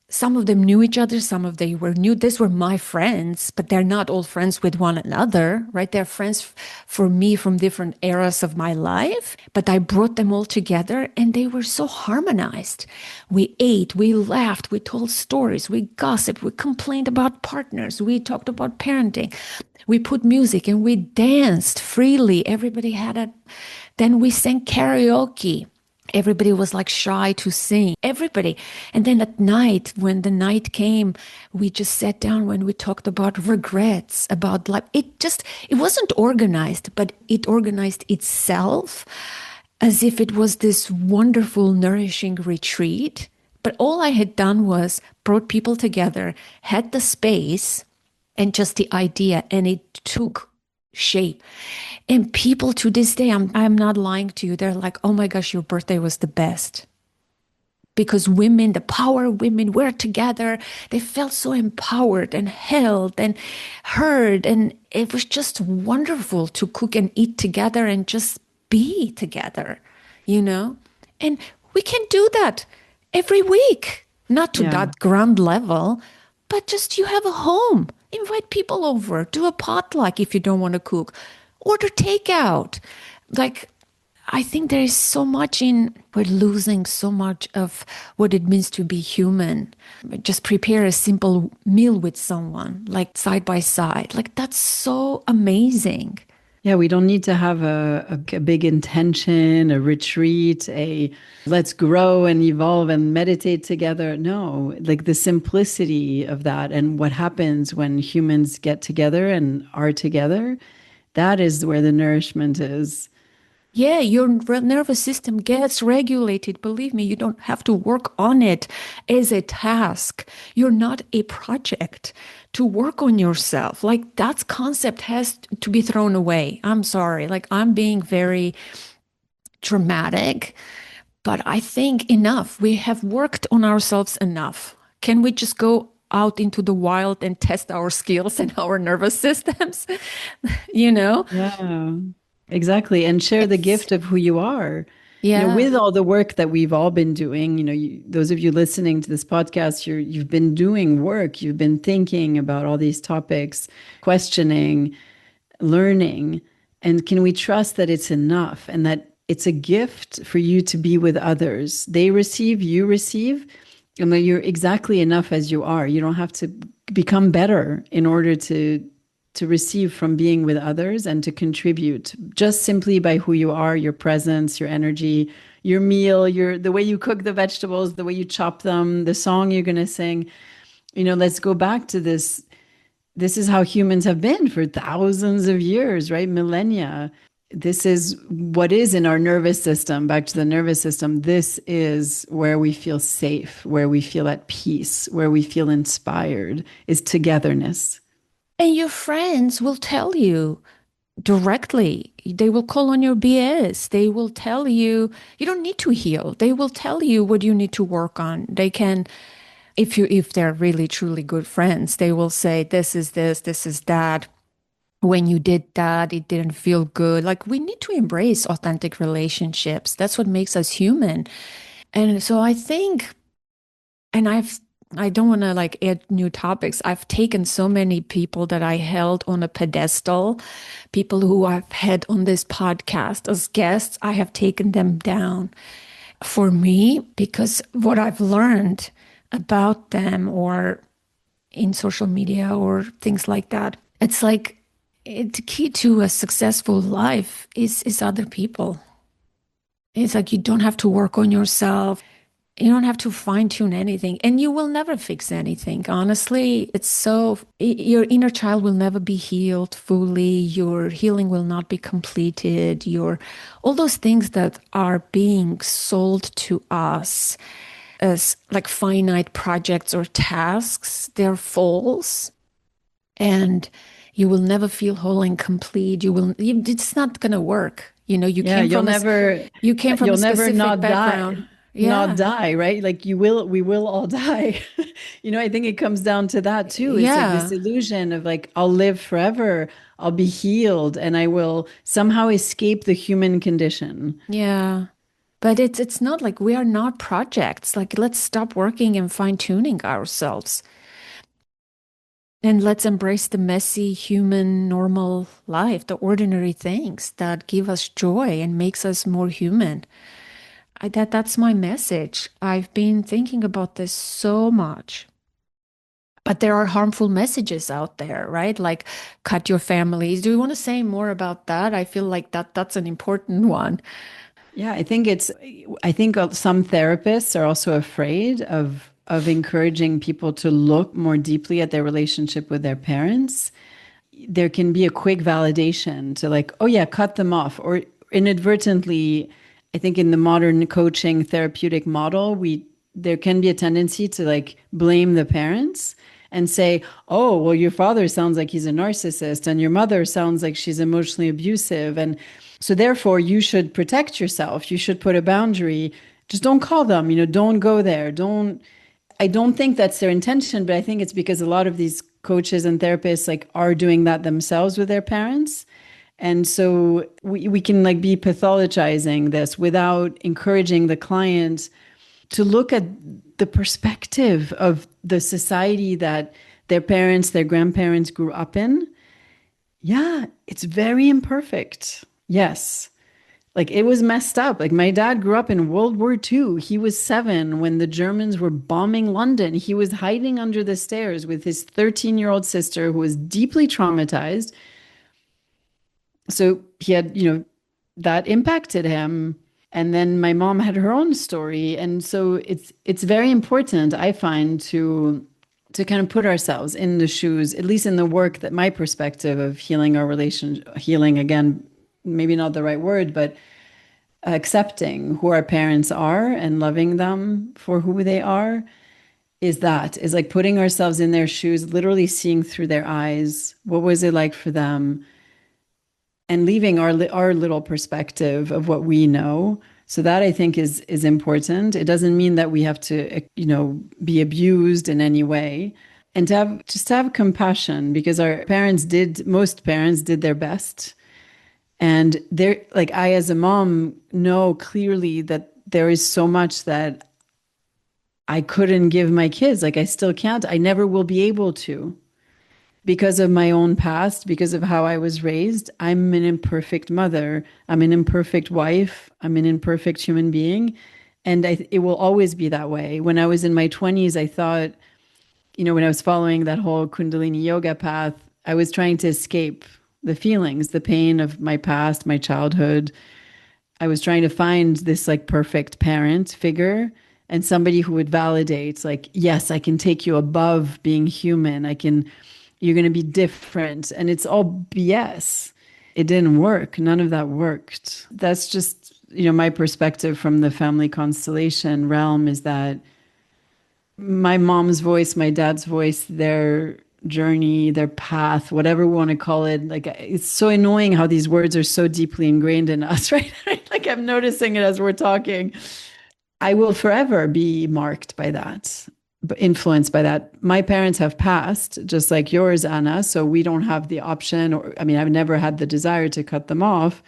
some of them knew each other, some of them were new. These were my friends, but they're not all friends with one another, right? They're friends for me from different eras of my life, but I brought them all together and they were so harmonized. We ate, we laughed, we told stories, we gossiped, we complained about partners, we talked about parenting, we put music and we danced freely. Everybody had then we sang karaoke. Everybody was like shy to sing, everybody. And then at night, when the night came, we just sat down when we talked about regrets, about life. It wasn't organized, but it organized itself as if it was this wonderful, nourishing retreat. But all I had done was brought people together, had the space and just the idea, and it took shape. And people to this day, I'm not lying to you, they're like, oh my gosh, your birthday was the best. Because women, the power of women were together. They felt so empowered and held and heard. And it was just wonderful to cook and eat together and just be together, you know? And we can do that every week, not to Yeah. that grand level, but just you have a home. Invite people over, do a potluck if you don't want to cook, order takeout. Like, I think there is so much we're losing so much of what it means to be human. Just prepare a simple meal with someone, like side by side. Like, that's so amazing. Yeah, we don't need to have a big intention, a retreat, a let's grow and evolve and meditate together. No, like the simplicity of that and what happens when humans get together and are together, that is where the nourishment is. Yeah, your nervous system gets regulated. Believe me, you don't have to work on it as a task. You're not a project to work on yourself. Like that concept has to be thrown away. I'm sorry. Like I'm being very dramatic, but I think enough. We have worked on ourselves enough. Can we just go out into the wild and test our skills and our nervous systems? You know, Yeah, exactly. And share the it's, gift of who you are. yeah. With all the work that we've all been doing, those of you listening to this podcast, you've been doing work, you've been thinking about all these topics, questioning, learning. And can we trust that it's enough and that it's a gift for you to be with others? They receive, you receive, and that you're exactly enough as you are. You don't have to become better in order to receive from being with others and to contribute just simply by who you are, your presence, your energy, your meal, the way you cook the vegetables, the way you chop them, the song you're going to sing. Let's go back to this. This is how humans have been for thousands of years, right? Millennia. This is what is in our nervous system. Back to the nervous system. This is where we feel safe, where we feel at peace, where we feel inspired, is togetherness. And your friends will tell you directly. They will call on your BS. They will tell you you don't need to heal. They will tell you what you need to work on. They can, if they're really truly good friends, they will say this is that. When you did that, it didn't feel good. Like we need to embrace authentic relationships. That's what makes us human. And so I think, and I don't want to like add new topics. I've taken so many people that I held on a pedestal, people who I've had on this podcast as guests, I have taken them down for me because what I've learned about them or in social media or things like that, it's like the key to a successful life is other people. It's like you don't have to work on yourself. You don't have to fine tune anything, and you will never fix anything. Honestly, it's so your inner child will never be healed fully. Your healing will not be completed. Your all those things that are being sold to us as like finite projects or tasks, they're false, and you will never feel whole and complete. It's not going to work. You Yeah, came from you came from a you'll never specific not background. die, not Yeah. die, right? Like we will all die. I think it comes down to that too. It's like this Yeah. illusion of like, I'll live forever, I'll be healed, and I will somehow escape the human condition. Yeah. But it's not like we are not projects. Like let's stop working and fine-tuning ourselves. And let's embrace the messy human normal life, the ordinary things that give us joy and makes us more human. That's my message. I've been thinking about this so much. But there are harmful messages out there, right? Like cut your families. Do you want to say more about that? I feel like that's an important one. Yeah, I think some therapists are also afraid of encouraging people to look more deeply at their relationship with their parents. There can be a quick validation to like, oh yeah, cut them off. Or inadvertently, I think in the modern coaching therapeutic model, there can be a tendency to like blame the parents and say, oh, well, your father sounds like he's a narcissist and your mother sounds like she's emotionally abusive. And so therefore you should protect yourself. You should put a boundary. Just don't call them, don't go there. I don't think that's their intention, but I think it's because a lot of these coaches and therapists like are doing that themselves with their parents. And so we can like be pathologizing this without encouraging the client to look at the perspective of the society that their parents, their grandparents grew up in. Yeah, it's very imperfect. Yes. Like it was messed up. Like my dad grew up in World War II. He was 7 when the Germans were bombing London. He was hiding under the stairs with his 13-year-old sister who was deeply traumatized. So he had, that impacted him. And then my mom had her own story. And so it's very important, I find, to kind of put ourselves in the shoes, at least in the work that my perspective of healing our relation, healing again, maybe not the right word, but accepting who our parents are and loving them for who they are is like putting ourselves in their shoes, literally seeing through their eyes. What was it like for them? And leaving our little perspective of what we know. So that I think is important. It doesn't mean that we have to, be abused in any way. And to have compassion, because most parents did their best. And they're like, I, as a mom, know clearly that there is so much that I couldn't give my kids. Like, I still can't. I never will be able to because of my own past, because of how I was raised. I'm an imperfect mother. I'm an imperfect wife. I'm an imperfect human being. And it will always be that way. When I was in my 20s, I thought, when I was following that whole Kundalini yoga path, I was trying to escape the feelings, the pain of my past, my childhood. I was trying to find this like perfect parent figure and somebody who would validate, like, yes, I can take you above being human. You're going to be different. And it's all BS. It didn't work. None of that worked. That's just, my perspective from the family constellation realm is that my mom's voice, my dad's voice, their journey, their path, whatever we want to call it. Like, it's so annoying how these words are so deeply ingrained in us, right? Like, I'm noticing it as we're talking. I will forever be marked by that, influenced by that. My parents have passed, just like yours, Anna. So we don't have the option, I've never had the desire to cut them off.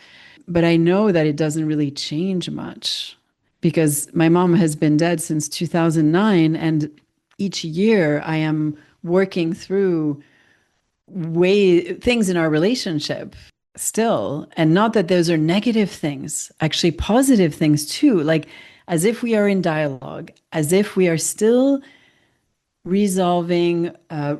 But I know that it doesn't really change much because my mom has been dead since 2009. And each year I am working through things in our relationship still. And not that those are negative things, actually positive things too. Like, as if we are in dialogue, as if we are still resolving,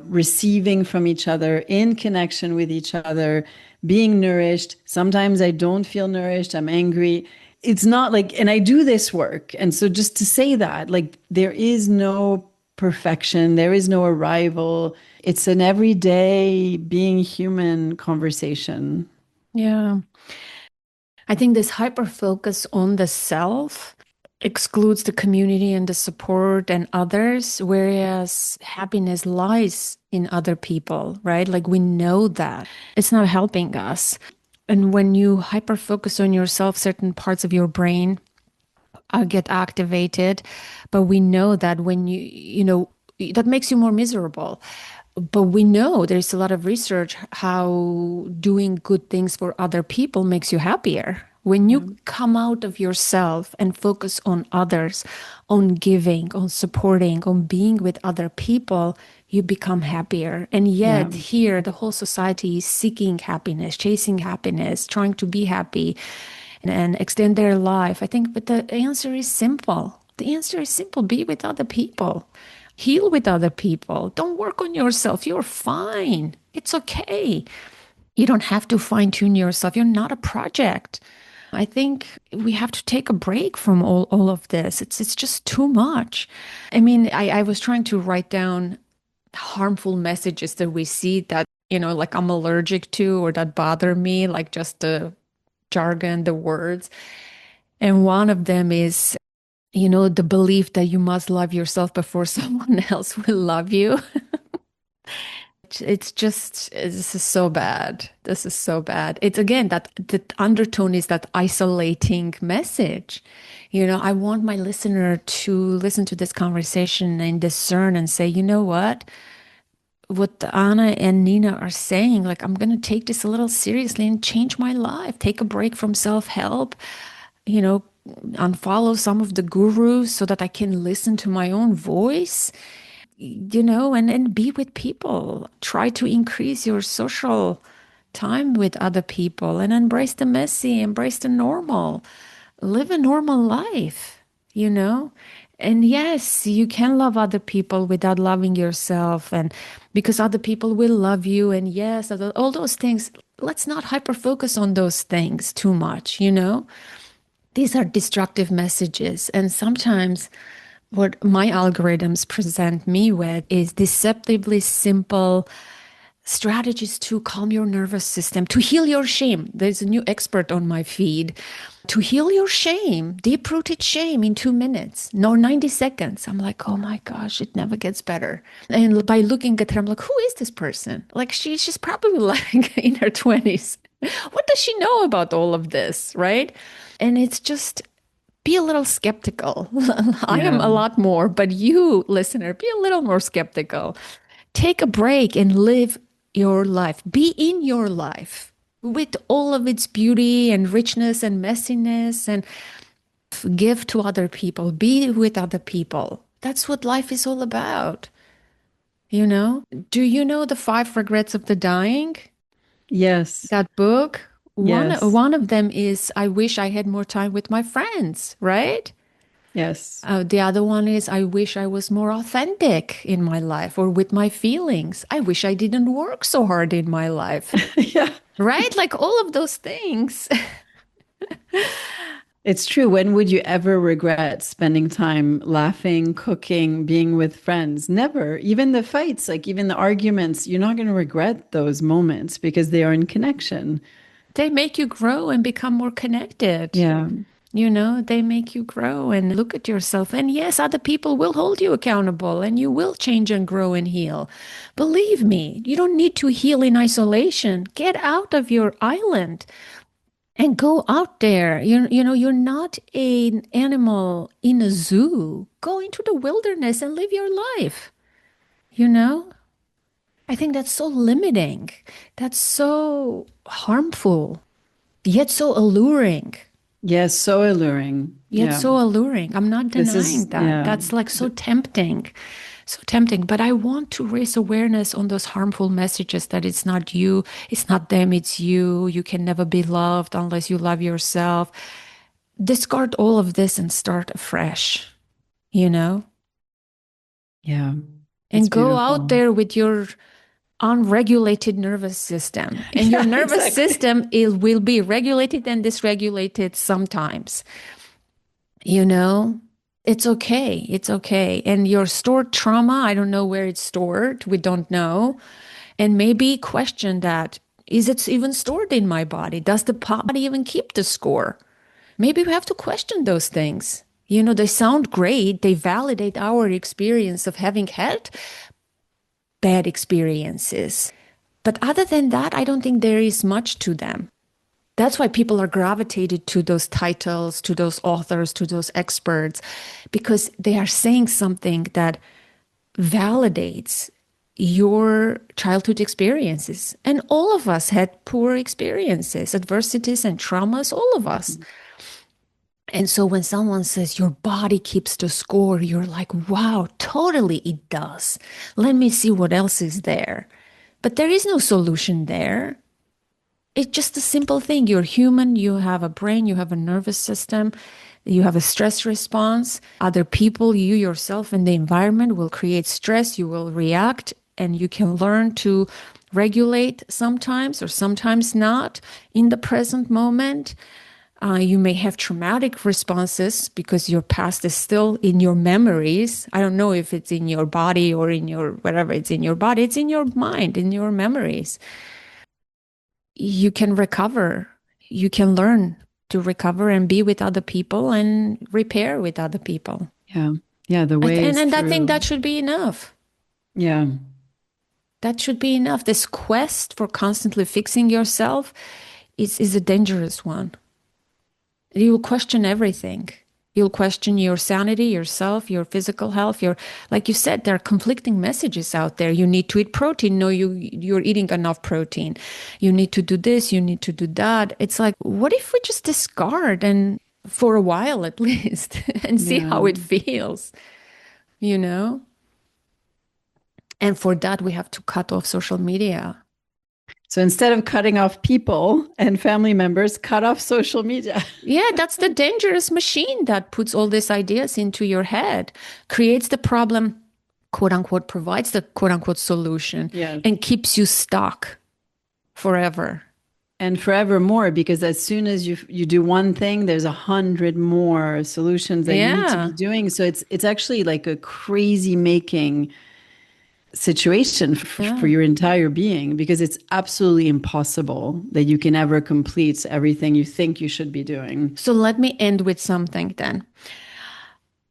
receiving from each other, in connection with each other, being nourished. Sometimes I don't feel nourished, I'm angry. It's not like, and I do this work. And so just to say that, like, there is no perfection, there is no arrival. It's an everyday being human conversation. Yeah. I think this hyper focus on the self excludes the community and the support and others, whereas happiness lies in other people, right? Like, we know that it's not helping us. And when you hyper focus on yourself, certain parts of your brain get activated. But we know that that makes you more miserable. But we know there's a lot of research how doing good things for other people makes you happier. When Yeah. you come out of yourself and focus on others, on giving, on supporting, on being with other people, you become happier. And Yeah. yet, here, the whole society is seeking happiness, chasing happiness, trying to be happy and extend their life. I think, but the answer is simple. The answer is simple: be with other people, heal with other people. Don't work on yourself. You're fine. It's okay. You don't have to fine tune yourself. You're not a project. I think we have to take a break from all of this. It's just too much. I mean, I was trying to write down harmful messages that we see that, like I'm allergic to or that bother me, like just the jargon, the words. And one of them is, the belief that you must love yourself before someone else will love you. This is so bad. This is so bad. It's again that the undertone is that isolating message. I want my listener to listen to this conversation and discern and say, you know what Anna and Nina are saying, like, I'm going to take this a little seriously and change my life, take a break from self-help, you know, unfollow some of the gurus so that I can listen to my own voice, and be with people. Try to increase your social time with other people and embrace the messy, embrace the normal, live a normal life, you know? And yes, you can love other people without loving yourself, and because other people will love you. And yes, all those things, let's not hyper focus on those things too much. These are destructive messages. And sometimes what my algorithms present me with is deceptively simple strategies to calm your nervous system, to heal your shame. There's a new expert on my feed. To heal your shame, deep rooted shame in 2 minutes, no 90 seconds. I'm like, oh my gosh, it never gets better. And by looking at her, I'm like, who is this person? Like, she's probably like in her 20s. What does she know about all of this? Right. And it's just, be a little skeptical. I am Yeah. a lot more, but you, listener, be a little more skeptical. Take a break and live your life. Be in your life with all of its beauty and richness and messiness and give to other people. Be with other people. That's what life is all about. You know? Do you know the Five Regrets of the Dying? Yes. That book? One, Yes. one of them is I wish I had more time with my friends, right? Yes. The other one is I wish I was more authentic in my life or with my feelings. I wish I didn't work so hard in my life, Yeah. right? Like all of those things. It's true. When would you ever regret spending time laughing, cooking, being with friends? Never. Even the fights, like even the arguments, you're not going to regret those moments because they are in connection. They make you grow and become more connected. Yeah. You know, they make you grow and look at yourself. And yes, other people will hold you accountable and you will change and grow and heal. Believe me, you don't need to heal in isolation. Get out of your island and go out there. You know, you're not an animal in a zoo. Go into the wilderness and live your life. You know, I think that's so limiting. That's so harmful, yet so alluring. Yes. So alluring. Yet Yeah. so alluring. I'm not This denying is, that. yeah. That's like so tempting. So tempting. But I want to raise awareness on those harmful messages that it's not you, it's not them, it's you. You can never be loved unless you love yourself. Discard all of this and start afresh, you know? Yeah. It's And go out beautiful. there with your unregulated nervous system. And your Yeah, nervous exactly. system will be regulated and dysregulated sometimes. You know, it's okay. It's okay. And your stored trauma, I don't know where it's stored. We don't know. And maybe question that. Is it even stored in my body? Does the body even keep the score? Maybe we have to question those things. You know, they sound great. They validate our experience of having had bad experiences. But other than that, I don't think there is much to them. That's why people are gravitated to those titles, to those authors, to those experts, because they are saying something that validates your childhood experiences. And all of us had poor experiences, adversities, and traumas, all of us. And so when someone says your body keeps the score, you're like, wow, totally it does. Let me see what else is there. But there is no solution there. It's just a simple thing. You're human, you have a brain, you have a nervous system, you have a stress response. Other people, you yourself, and the environment will create stress. You will react, and you can learn to regulate sometimes or sometimes not in the present moment. You may have traumatic responses because your past is still in your memories. I don't know if it's in your body or in your whatever, it's in your body, it's in your mind, in your memories. You can recover. You can learn to recover and be with other people and repair with other people. Yeah. Yeah. The way And, is and I think through. that should be enough. Yeah. That should be enough. This quest for constantly fixing yourself is a dangerous one. You will question everything. You'll question your sanity, yourself, your physical health, your like you said, there are conflicting messages out there. You need to eat protein. No, you're eating enough protein. You need to do this, you need to do that. It's like, what if we just discard and for a while at least and see Yeah. how it feels, you know? And for that we have to cut off social media. So instead of cutting off people and family members, cut off social media. Yeah, that's the dangerous machine that puts all these ideas into your head, creates the problem, quote unquote, provides the quote unquote solution, Yes. and keeps you stuck forever. And forevermore, because as soon as you do one thing, there's 100 more solutions that you need to be Yeah. doing. So it's actually like a crazy making situation for Yeah. your entire being, because it's absolutely impossible that you can ever complete everything you think you should be doing. So let me end with something then.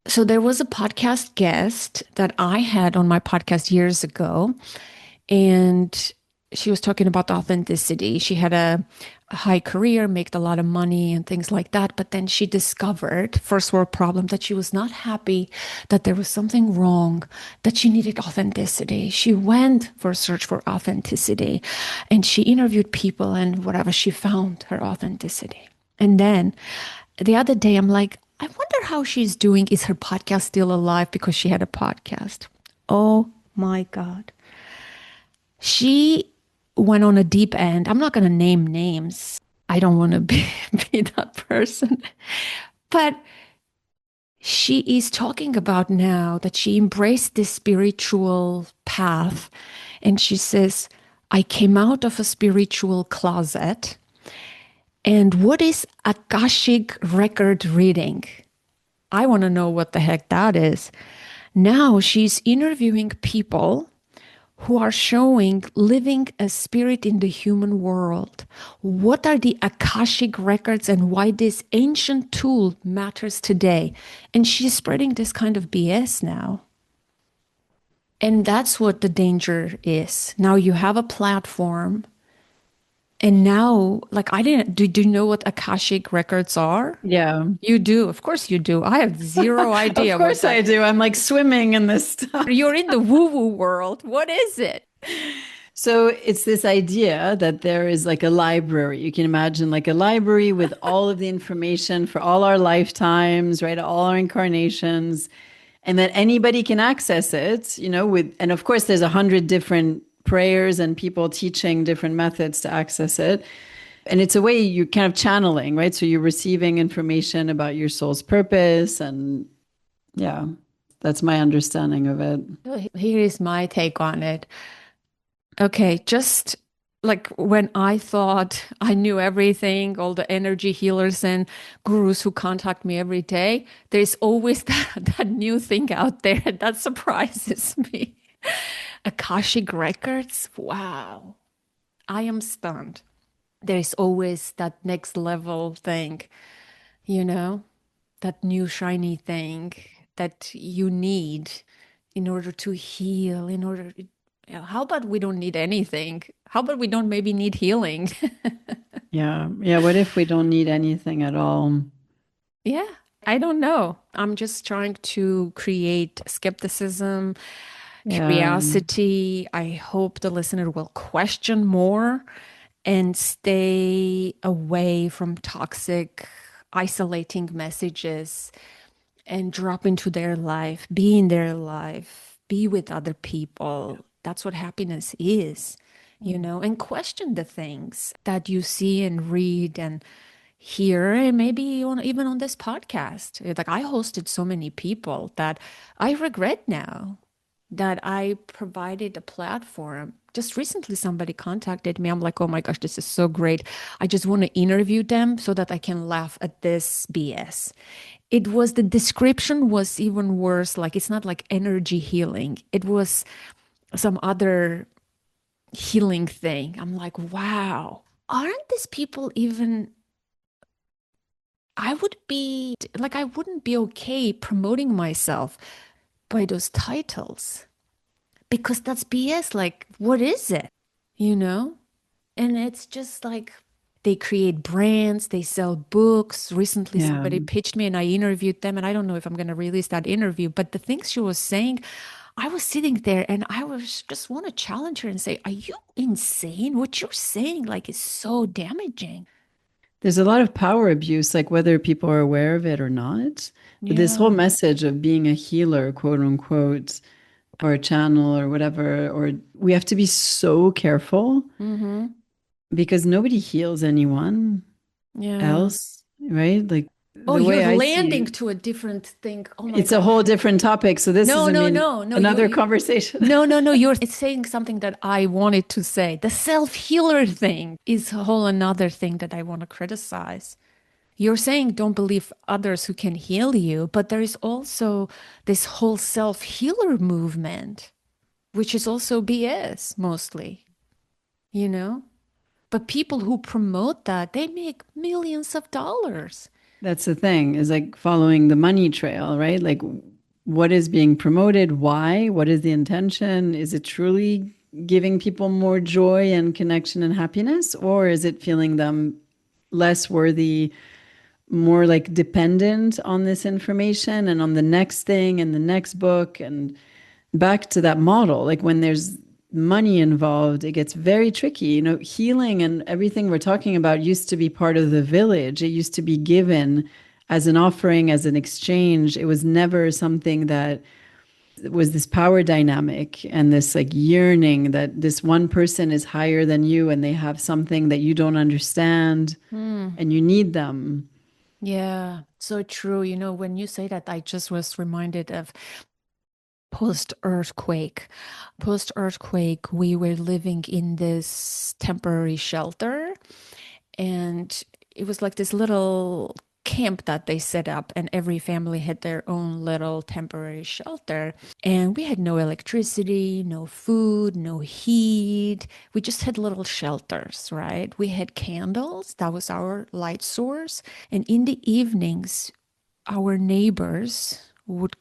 So there was a podcast guest that I had on my podcast years ago, and she was talking about authenticity. She had a high career, made a lot of money and things like that. But then she discovered, first world problem, that she was not happy, that there was something wrong, that she needed authenticity. She went for a search for authenticity and she interviewed people and whatever, she found her authenticity. And then the other day, I'm like, I wonder how she's doing. Is her podcast still alive? Because she had a podcast. Oh my God. She went on a deep end. I'm not going to name names. I don't want to be that person. But she is talking about now that she embraced this spiritual path. And she says, I came out of a spiritual closet. And what is Akashic record reading? I want to know what the heck that is. Now she's interviewing people who are showing living a spirit in the human world. What are the Akashic records and why this ancient tool matters today? And she's spreading this kind of BS now. And that's what the danger is. Now you have a platform. And now, like, I didn't, do you know what Akashic records are? Yeah. You do. Of course you do. I have zero Of idea what course I that. do. I'm like swimming in this stuff. You're in the woo-woo world. What is it? So it's this idea that there is like a library. You can imagine like a library with all of the information for all our lifetimes, right? All our incarnations, and that anybody can access it, with, and of course there's 100 different prayers and people teaching different methods to access it. And it's a way you're kind of channeling, right? So you're receiving information about your soul's purpose. And yeah, that's my understanding of it. Here is my take on it. Okay, just like when I thought I knew everything, all the energy healers and gurus who contact me every day, there's always that new thing out there that surprises me. Akashic records? Wow. I am stunned. There is always that next level thing, you know, that new shiny thing that you need in order to heal, in order. How about we don't need anything? How about we don't maybe need healing? Yeah. Yeah. What if we don't need anything at all? Yeah, I don't know. I'm just trying to create skepticism, Yeah. curiosity. I hope the listener will question more and stay away from toxic, isolating messages and drop into their life, be in their life, be with other people. That's what happiness is, and question the things that you see and read and hear, and maybe even on this podcast. Like I hosted so many people that I regret now that I provided a platform. Just recently, somebody contacted me. I'm like, oh my gosh, this is so great. I just want to interview them so that I can laugh at this BS. It was the description was even worse. Like, it's not like energy healing, it was some other healing thing. I'm like, wow, aren't these people even. I would be like, I wouldn't be okay promoting myself by those titles because that's BS. Like, what is it? You know? And it's just like they create brands, they sell books. Recently, Yeah. somebody pitched me and I interviewed them. And I don't know if I'm going to release that interview, but the things she was saying, I was sitting there and I was just want to challenge her and say, are you insane? What you're saying, like, is so damaging. There's a lot of power abuse, like whether people are aware of it or not. But this whole Yeah. message of being a healer, quote unquote, or a channel or whatever, or we have to be so careful Mm-hmm. because nobody heals anyone Yeah. else, right? Like Oh, the you're way I see landing it, to a different thing. Oh my it's a whole gosh. different topic. So this is, No, I no, mean, no, no. another conversation. No. You're it's saying something that I wanted to say. The self-healer thing is a whole another thing that I want to criticize. You're saying don't believe others who can heal you, but there is also this whole self-healer movement. which is also BS mostly, you know? But people who promote that, they make millions of dollars. That's the thing, is like following the money trail, right? Like what is being promoted? Why? What is the intention? Is it truly giving people more joy and connection and happiness? Or is it feeling them less worthy, more like dependent on this information and on the next thing and the next book? And back to that model, like when there's money involved, it gets very tricky. You know, healing and everything we're talking about used to be part of the village. It used to be given as an offering, as an exchange. It was never something that was this power dynamic and this like yearning that this one person is higher than you and they have something that you don't understand Hmm. and you need them. Yeah, so true. You know, when you say that, I just was reminded of post-earthquake. Post-earthquake, we were living in this temporary shelter, and it was like this little camp that they set up, and every family had their own little temporary shelter. And we had no electricity, no food, no heat. We just had little shelters, right? We had candles, that was our light source. And in the evenings, our neighbors would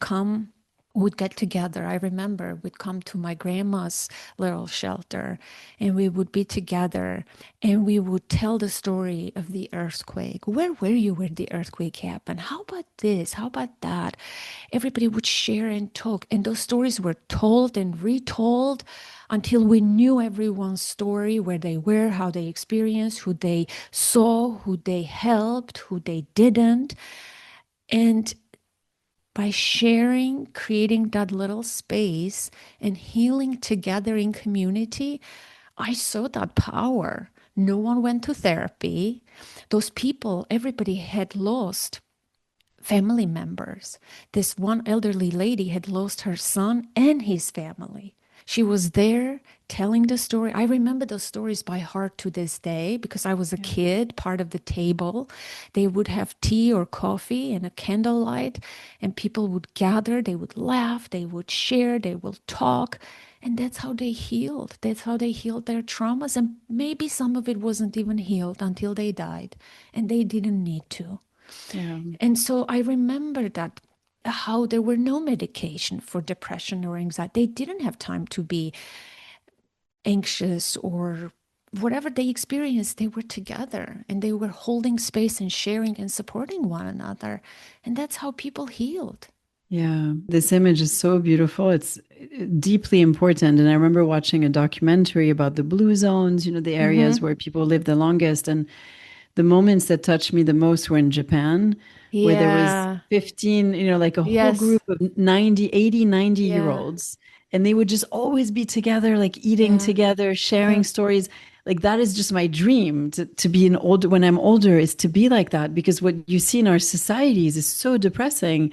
get together. I remember we'd come to my grandma's little shelter and we would be together and we would tell the story of the earthquake. Where were you when the earthquake happened? How about this? How about that? Everybody would share and talk, and those stories were told and retold until we knew everyone's story, where they were, how they experienced, who they saw, who they helped, who they didn't. And by sharing, creating that little space and healing together in community, I saw that power. No one went to therapy. Those people, everybody had lost family members. This one elderly lady had lost her son and his family. She was there telling the story. I remember those stories by heart to this day because I was a Yeah. kid, part of the table. They would have tea or coffee and a candlelight, and people would gather. They would laugh, they would share, they would talk. And that's how they healed. That's how they healed their traumas. And maybe some of it wasn't even healed until they died, and they didn't need to. Yeah. And so I remember that how there were no medication for depression or anxiety. They didn't have time to be anxious or whatever they experienced, they were together and they were holding space and sharing and supporting one another. And that's how people healed. Yeah, this image is so beautiful. It's deeply important. And I remember watching a documentary about the blue zones, you know, the areas Mm-hmm. where people live the longest. And the moments that touched me the most were in Japan, where there was Yeah. 15, you know, like a whole Yes. group of 90, 80, 90 year Yeah. olds. And they would just always be together, like eating Yeah. together, Yeah. sharing stories. Like that is just my dream to be an older, when I'm older, is to be like that. Because what you see in our societies is so depressing,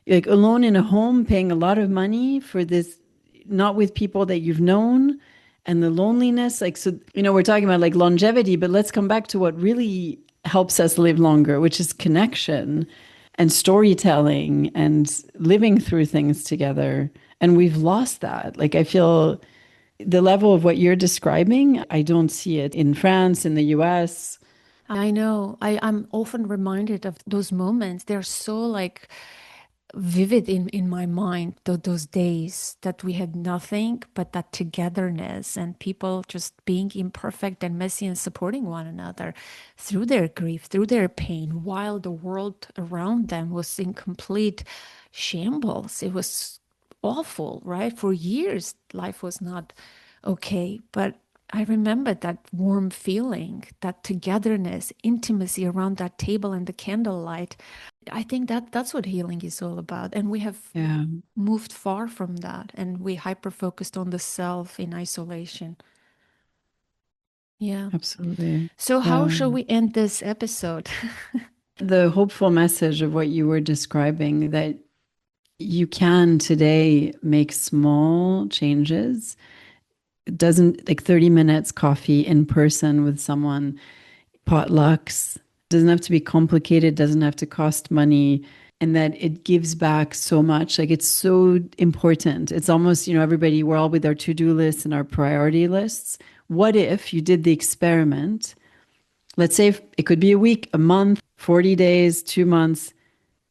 like alone in a home paying a lot of money for this, not with people that you've known, and the loneliness, like, so, you know, we're talking about like longevity, but let's come back to what really helps us live longer, which is connection and storytelling and living through things together. And we've lost that. Like I feel the level of what you're describing, I don't see it in France, in the US. I know. I'm often reminded of those moments. They're so like vivid in my mind, those days that we had nothing but that togetherness and people just being imperfect and messy and supporting one another through their grief, through their pain, while the world around them was in complete shambles. It was awful, right? For years, life was not okay. But I remember that warm feeling, that togetherness, intimacy around that table and the candlelight. I think that that's what healing is all about. And we have Yeah, moved far from that and we hyper focused on the self in isolation. Yeah. absolutely. So, how Yeah. shall we end this episode? The hopeful message of what you were describing, that you can today make small changes. It doesn't, like 30 minutes coffee in person with someone, potlucks, doesn't have to be complicated, doesn't have to cost money. and that it gives back so much. Like, it's so important. It's almost, everybody, we're all with our to-do lists and our priority lists. What if you did the experiment? Let's say it could be a week, a month, 40 days, 2 months.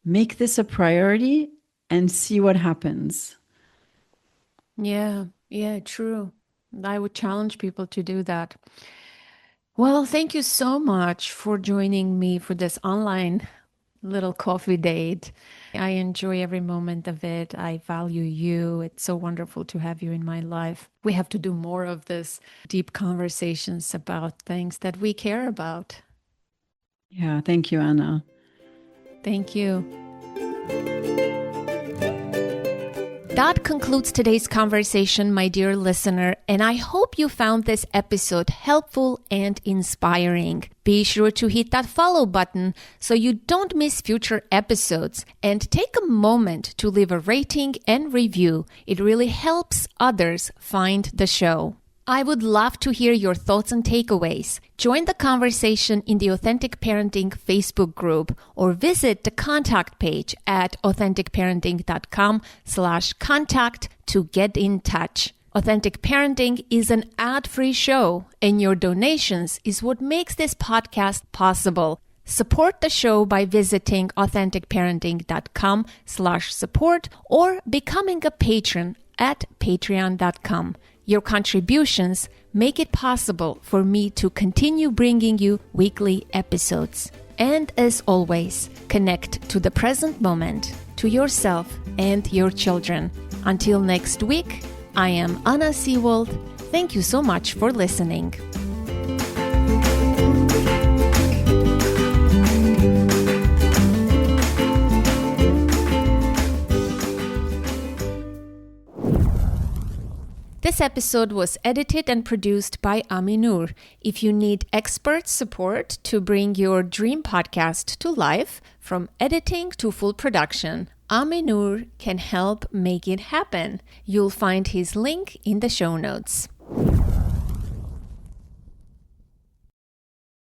Make this a priority and see what happens. Yeah, true. I would challenge people to do that. Well, thank you so much for joining me for this online little coffee date. I enjoy every moment of it. I value you. It's so wonderful to have you in my life. We have to do more of this deep conversations about things that we care about. Yeah, thank you, Anna. Thank you. That concludes today's conversation, my dear listener, and I hope you found this episode helpful and inspiring. Be sure to hit that follow button so you don't miss future episodes, and take a moment to leave a rating and review. It really helps others find the show. I would love to hear your thoughts and takeaways. Join the conversation in the Authentic Parenting Facebook group or visit the contact page at authenticparenting.com/contact to get in touch. Authentic Parenting is an ad-free show, and your donations is what makes this podcast possible. Support the show by visiting authenticparenting.com/support or becoming a patron at patreon.com. Your contributions make it possible for me to continue bringing you weekly episodes. And as always, connect to the present moment, to yourself and your children. Until next week, I am Anna Seewald. Thank you so much for listening. This episode was edited and produced by Ami Noor. If you need expert support to bring your dream podcast to life, from editing to full production, Ami Noor can help make it happen. You'll find his link in the show notes.